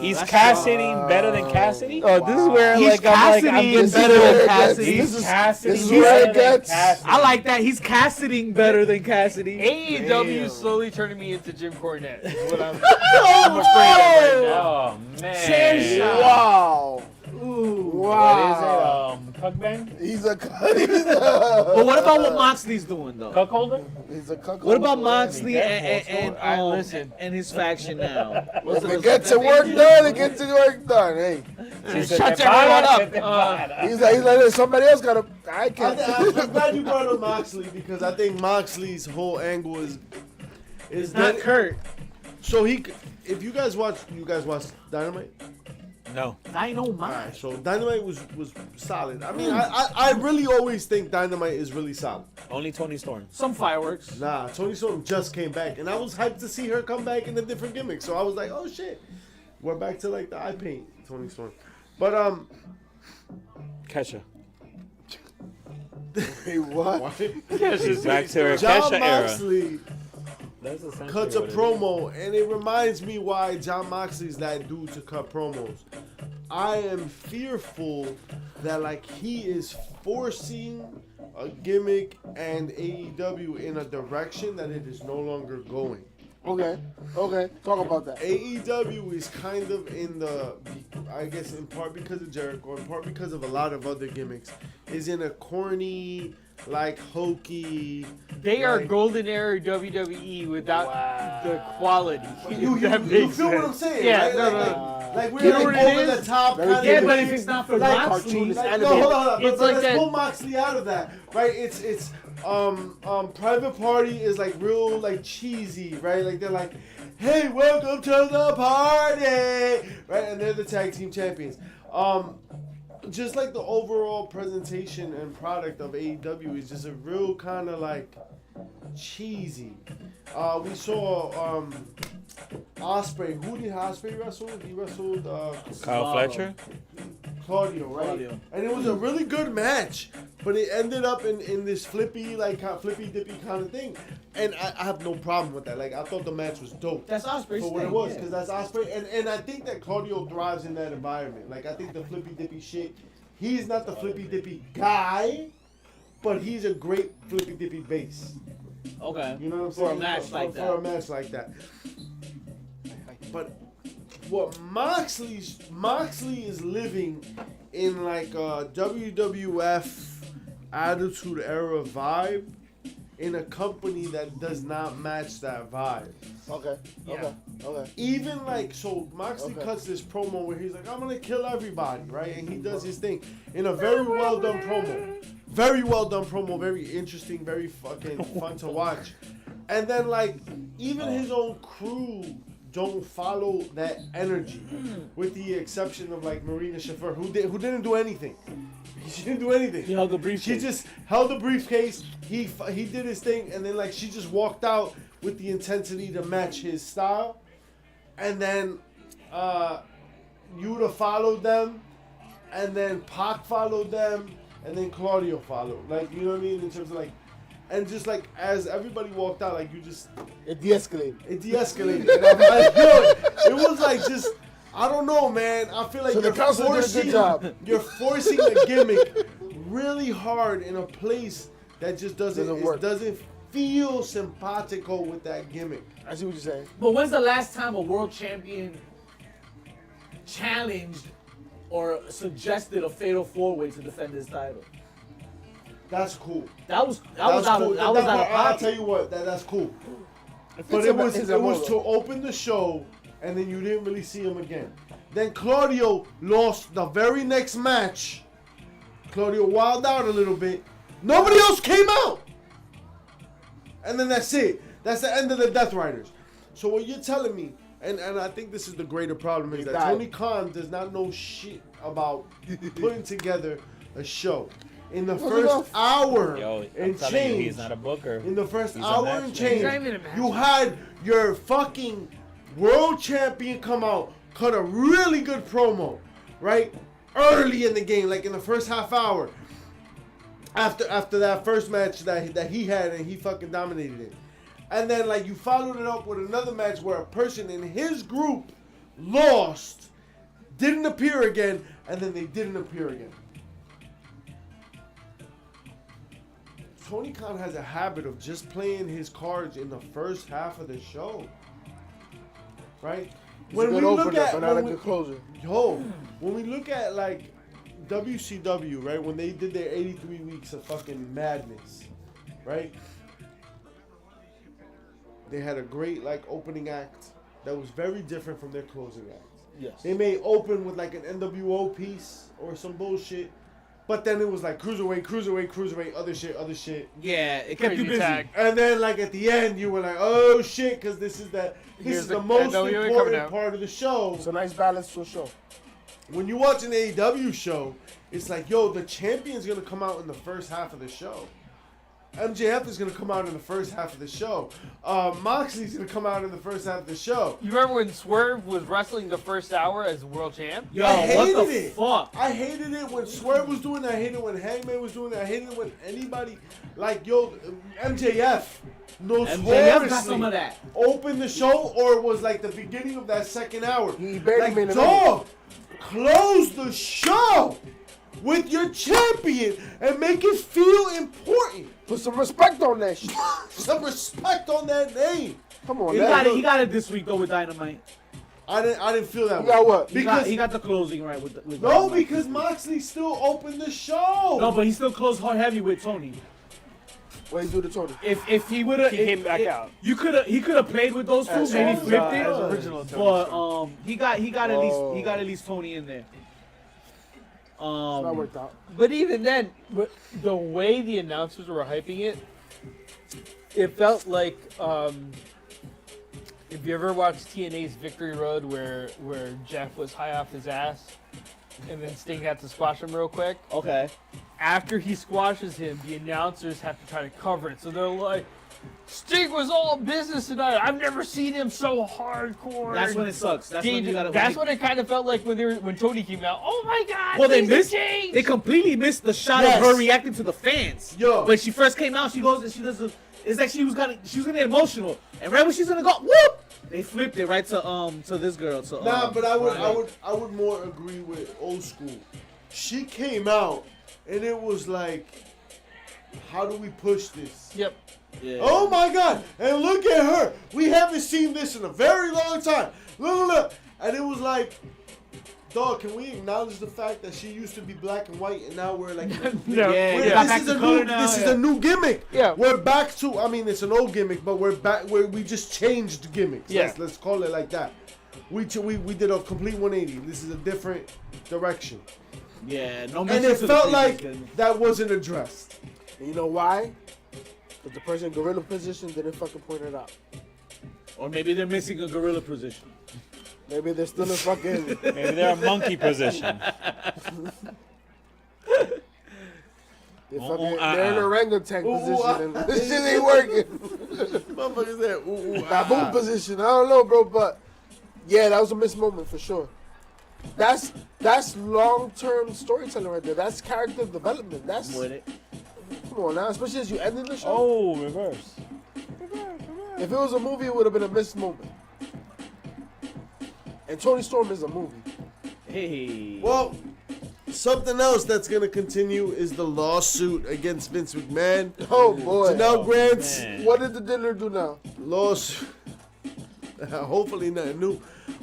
He's that's Cassidying better than Cassidy. Oh, this is where He's like I'm Cassidying getting better where than it gets- Cassidy. this is- Cassidy this is where it gets- I like that. He's Cassidying better than Cassidy. AEW Damn. is slowly turning me into Jim Cornette. Is what I'm afraid of right now. Oh man. Chair shot. Wow. Ooh. Wow. What is it? Cuck bang? He's a But what about what Moxley's doing though? Cuck holder? He's a cuckold. What about Moxley I listen. and his faction now? If it gets the work done, it gets the work done. Hey, Shuts everyone up. he's like, "Hey, somebody else got to. I can't. I'm glad you brought up Moxley because I think Moxley's whole angle is Not that Kurt. so he. If you guys watch Dynamite. No. Dynamite. Alright, so Dynamite was solid. I mean, I really always think Dynamite is really solid. Only Tony Storm. Some fireworks. Nah, Toni Storm just came back, and I was hyped to see her come back in a different gimmick. So I was like, oh shit, we're back to like the eye paint Toni Storm. But Kesha. Hey, what? Back to her John Kesha era. Moxley That's essentially cuts a what it is. promo, and it reminds me why John Moxley's that dude to cut promos. I am fearful that like he is forcing a gimmick and AEW in a direction that it is no longer going. Okay, talk about that. AEW is kind of in the, I guess in part because of Jericho, in part because of a lot of other gimmicks, is in a corny, like hokey. They are like- golden era WWE without the quality. You That feel makes what I'm sense. saying? Yeah, right? no, like, like we're You know like what it over is? the top Very kind good. of. Yeah, but if it's not for Like Moxley, cartoonist Like, animated. no, hold on. It's But like let's that- pull Moxley out of that, right? It's Private Party is like real like cheesy, right? Like they're like, hey, welcome to the party, right? And they're the tag team champions. Just like the overall presentation and product of AEW is just a real kind of like cheesy. We saw Ospreay. Who did Ospreay wrestle? He wrestled Kyle Fletcher. Claudio, right? Claudio. And it was a really good match, but it ended up in this flippy dippy kind of thing. And I have no problem with that. Like I thought the match was dope. That's Ospreay's For what it thing, was, yeah. because that's Ospreay, and I think that Claudio thrives in that environment. Like I think the flippy dippy shit. He's not the flippy dippy guy, but he's a great flippy dippy base. Okay. You know what I'm For a saying? match like For that. a match like that. But what Moxley is living in like a WWF Attitude Era vibe in a company that does not match that vibe. Okay. Even like, so Moxley Okay. cuts this promo where he's like, I'm gonna kill everybody, right? And he does his thing in a very well done promo. Very well done promo, very interesting, very fucking fun to watch. And then like, even his own crew don't follow that energy, with the exception of like Marina Shafir, who didn't do anything. She didn't do anything. He held the briefcase. She just held the briefcase. He did his thing, and then like she just walked out with the intensity to match his style. and then Yuta followed them, and then Pac followed them, and then Claudio followed. Like, you know what I mean? In terms of like, and just like as everybody walked out, like you just It de-escalated. it de-escalated. And I'm like, yo, it was like just. I don't know, man. I feel like So the council did a good job. you're forcing a gimmick really hard in a place that just Doesn't work. doesn't feel simpatico with that gimmick. I see what you're saying. But when's the last time a world champion challenged or suggested a fatal four-way to defend his title? That's cool. That was out of I'll pocket. tell you what, that's cool. But It's it a- was it's it a was model. to open the show, and then you didn't really see him again. Then Claudio lost the very next match. Claudio wilded out a little bit. Nobody else came out. And then that's it. That's the end of the Death Riders. So what you're telling me, and I think this is the greater problem, is He that died. Tony Khan does not know shit about putting together a show. In the Well, first enough. hour Yo, I'm and telling you, change, he's not a booker. in the first He's a hour matchmaker. and change, He's not even a you matchmaker. had your fucking world champion come out, cut a really good promo, right? Early in the game, like in the first half hour. After that first match that he had and he fucking dominated it. And then like you followed it up with another match where a person in his group lost, didn't appear again, and then they didn't appear again. Tony Khan has a habit of just playing his cards in the first half of the show. Right? It's a good opener, but not a good closer. When we look at like WCW, right, when they did their 83 weeks of fucking madness, right? They had a great like opening act that was very different from their closing act. Yes. They may open with like an NWO piece or some bullshit, but then it was like cruiserweight, other shit. Yeah, it kept you Crazy busy. tag. And then like at the end you were like, oh shit, because this is Here's the the most NWO coming important out. part of the show. It's a nice balance to a show. When you watch an AEW show, it's like, yo, the champion's gonna come out in the first half of the show. MJF is gonna come out in the first half of the show. Moxley's gonna come out in the first half of the show. You remember when Swerve was wrestling the first hour as world champ? Yo, I what hated the it. fuck? I hated it when Swerve was doing it. I hated it when Hangman was doing it. I hated it when anybody like MJF MJF got some of that. opened the show, or it was like the beginning of that second hour. He barely Like, made it dog, close the show with your champion and make it feel important. Put some respect on that shit. Some respect on that name. Come on, He man. got it this week though with Dynamite. I didn't feel that You way. got what? Because He got the closing right with no, Dynamite. because Moxley still opened the show. No, but he still closed hard heavy with Tony. What he do to Tony? If he would have, He came back out. he could have played with those two, As maybe as, flipped it. as original Tony. But he got at least Tony in there. It's not worked out. But even then, the way the announcers were hyping it, it felt like if you ever watched TNA's Victory Road, where Jeff was high off his ass, and then Sting had to squash him real quick. Okay. After he squashes him, the announcers have to try to cover it. So they're like, Sting was all business tonight. I've never seen him so hardcore. That's when it sucks. That's when you gotta. That's what it kind of felt like when Tony came out. Oh my God! Well, they things have missed. changed. They completely missed the shot Yes. of her reacting to the fans. Yo. When she first came out, she goes and she does. It's like she was gonna get emotional, and right when she's gonna go, whoop! They flipped it right to this girl. To, Nah, but I Riley. would more agree with old school. She came out and it was like, how do we push this? Yep. Yeah. Oh my God! And look at her. We haven't seen this in a very long time. Look. And it was like, dog, can we acknowledge the fact that she used to be black and white and now we're like, No. Yeah, We're- they got this back is to a color new now, this is yeah. a new gimmick. Yeah. We're back to, I mean, it's an old gimmick, but we're back where we just changed gimmicks. Yeah. Let's call it like that. We did a complete 180. This is a different direction. Yeah, no And mention it to the felt previous like gimmick. that wasn't addressed. And you know why? Because the person in gorilla position didn't fucking point it out. Or maybe they're missing a gorilla position. Maybe they're still in fucking. Maybe they're a monkey position. They're in orangutan Ooh, position, and this shit ain't working. Motherfuckers there. Ooh, Baboon position. I don't know, bro, but Yeah, that was a missed moment for sure. That's long-term storytelling right there. That's character development. That's With it. come on now, especially as you ended the show. Oh, reverse. If it was a movie, it would have been a missed moment. And Tony Storm is a movie. Hey. Well, something else that's gonna continue is the lawsuit against Vince McMahon. Oh boy. Janelle Grant's man. What did the dinner do now? lawsuit. Hopefully nothing new,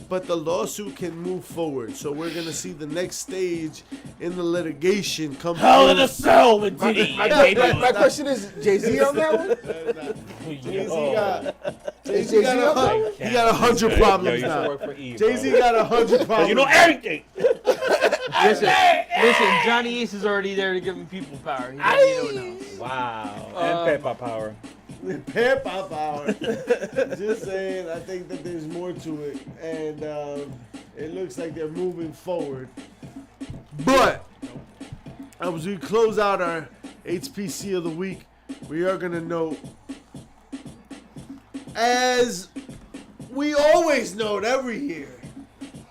but the lawsuit can move forward. So we're gonna see the next stage in the litigation come. Hell in through. a cell with Diddy. My question is, Jay-Z on that one? Jay-Z Yo. got. Is Jay-Z Jay-Z got on that a, one? he got 100 Yo, problems you used to now. work for Eve, Jay-Z bro. got 100 problems. You know everything. Listen, Johnny Ace is already there to give him people power. He doesn't need no one else. Wow. And Pepa Power. Hip-hop hour. Just saying, I think that there's more to it, and it looks like they're moving forward. But as we close out our HPC of the week, we are gonna note, as we always note every year,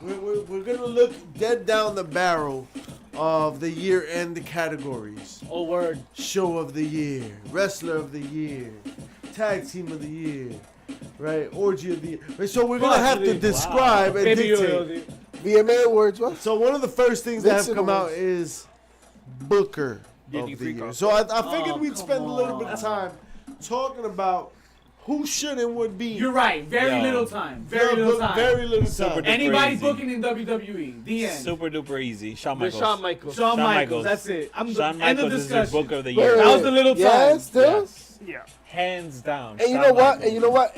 we're gonna look dead down the barrel of the year-end categories. Oh, word. Show of the year, wrestler of the year, tag team of the year, right? Orgy of the year. Right, so we're gonna have to describe and dictate. VMA awards, what? So one of the first things that have Vixen come out Awards. is Booker Getting of the free year. coffee. So I figured Oh, we'd spend a come little bit on. of time talking about who should and would be. You're right. Very Yo. little time. Very little time. Very little Super time. duper Anybody easy. booking in WWE. The end. Super duper easy. Shawn But Michaels. Shawn Michaels. Shawn Michaels. Michaels. That's it. I'm Shawn end of Michaels is the discussion. book of the Wait, year. That was the little Yeah, time. still? Yes. Yeah. Hands down. And you Shawn know what? Michaels. And you know what?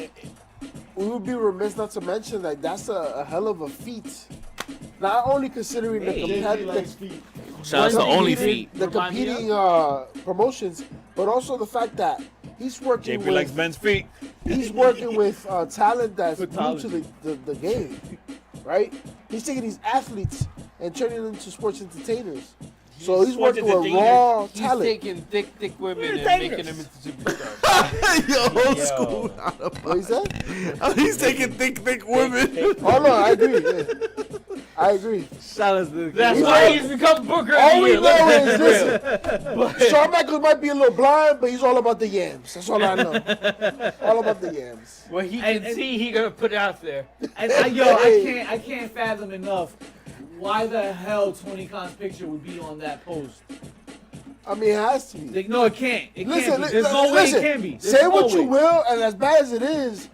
We would be remiss not to mention that that's a hell of a feat. Not only considering the Jay-Z likes competitive, feet. Shout out to Only competing- Feet. the Remind me competing promotions, but also the fact that he's working JP likes with men's feet. he's working with talent that's new to Photology. the game, right? He's taking these athletes and turning them into sports entertainers. So he's Sports working with entertainers. raw He's talent. taking thick women and Entertainers. making them into superstars. Yo, old Yo. school. What is that? He's taking thick women. Oh no, I agree. Yeah. I agree. Shout out to That's He's why all- he's become Booker of All the we year. know Look is, listen, Shawn Michaels might be a little blind, but he's all about the yams. That's all I know. All about the yams. what he can And- see, he gonna put out there. And I can't fathom enough why the hell Tony Khan's picture would be on that post. I mean, it has to be. Like, no, it can't. It Listen, can't be. There's no way listen, it can be. There's say no what you way. will, and as bad as it is,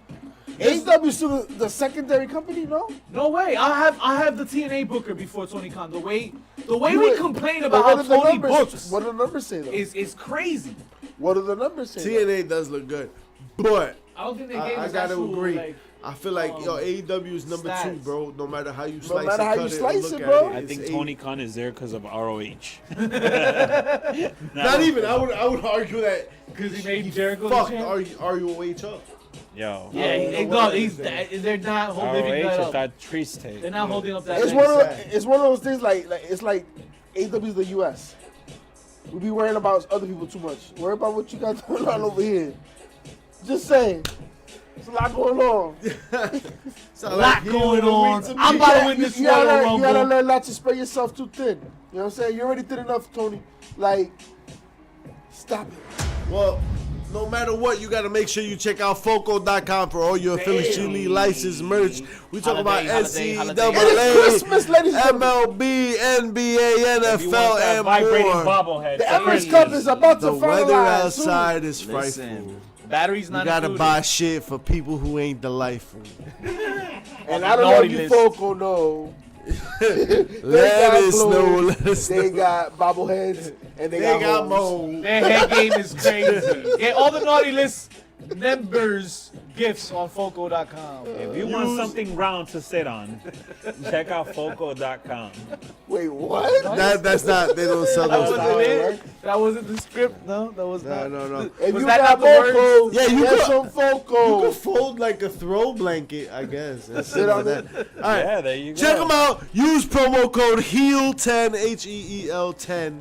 AEW is still the secondary company, no? No way. I have the TNA booker before Tony Khan. The way You we would- complain But about what how do the Tony numbers? books What do the numbers say though? is crazy. What do the numbers say? though? TNA does look good, but I don't think they gave I us gotta actual, agree. like, I feel like yo AEW is number stats. 2, bro. No matter how you slice matter it, how cut you it, slice look it, at bro. I it's think A- Tony Khan is there because of ROH. Not even. I would argue that because he made Jericho the fucked champ? ROH up. Yo. Yeah, they're not holding ROH that is up. that trees tape. They're not holding up that. It's legacy. it's one of those things like it's like AEW's the US. We be worrying about other people too much. Worry about what you got going on over here. Just saying. There's a lot going on. Sound Lot heel going of the week on. to me. I'm about to win this Royal You Rumble. gotta learn not to spread yourself too thin. You know what I'm saying? You're already thin enough, Tony. Like, stop it. Well, no matter what, you got to make sure you check out Foco.com for all your Philly Street League licensed merch. We talk about Holiday. It is Christmas, NCAA, ladies and gentlemen. MLB, NBA, If you want NFL, that and vibrating more. bobblehead. The for Emirates Christmas. Cup is about to The weather finalize soon. outside is frightful. Listen, batteries You not gotta included. buy shit for people who ain't delightful. And I don't know if you Naughty folk will know. Let us clothes, know. Let us They know. got bobbleheads and they They hoes. got mold. Their head game is crazy. Get all the naughty list members gifts on Foco.com. If you want something round to sit on, check out Foco.com. Wait, what? That's not. They don't sell That those. wasn't not it. right. That wasn't the script. No, that was No, not. no, no. If Was you that got not the words? Foco, Yeah, you get could- some You Foco. could fold like a throw blanket, I guess. And sit on on that. All right. Yeah, there you go. Check them out. Use promo code HEEL10, HEEL10,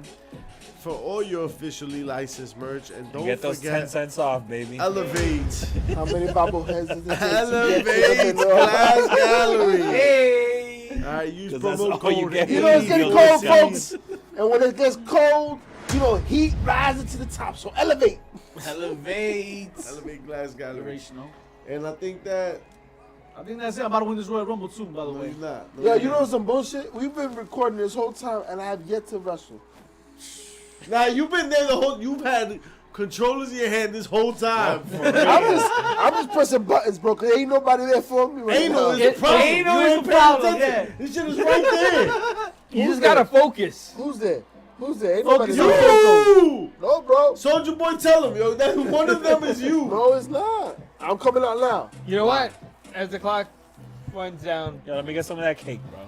for all your officially licensed merch. And don't Get those forget, 10 cents off, baby. Elevate. How many bobbleheads does it take to Elevate get to Glass Gallery. Hey. All right, use 'Cause that's promo all you code. get. You know it's getting You'll cold, see. folks. And when it gets cold, you know, heat rises to the top. So elevate. Elevate. Elevate Glass Gallery. Inspirational. And I think that I think that's it. I'm about to win this Royal Rumble too, by the no, way. he's not. No, Yo, he's you not. know some bullshit? We've been recording this whole time, and I have yet to wrestle. Nah, you've been there the whole. You've had controllers in your hand this whole time. I'm just pressing buttons, bro. Cause ain't nobody there for me right Ain't no, now. it's the problem. ain't no, You it's ain't the paying problem, attention. yeah. This shit is right there. You just gotta focus. Who's there? Who's there? Ain't Focus nobody on there. You, No, bro. Soldier Boy, tell him, yo, that one of them is you. No, it's not. I'm coming out now. You know what? As the clock winds down, Yo, let me get some of that cake, bro.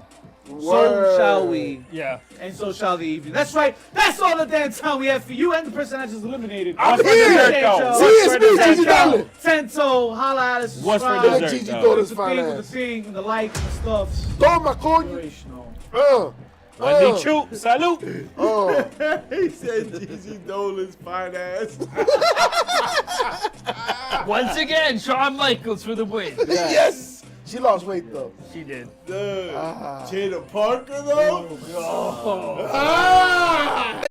So shall we. yeah. And so shall the evening. That's right. That's all the damn time we have for you and the person I just eliminated. I'm What's for here. dessert, though? See, What's it's for me, dessert, Gigi though? Darling. Tento, holla at us. What's for subscribe, dessert, Gigi though? Darling. With the thing, with the thing, and the like and the stuff. Toma, coño. Inspirational. Mandichu, salute. He said Gigi Dolan's fine ass. Once again, Shawn Michaels for the win. Yes. She lost weight though. She did. Jada Parker, though? Ah!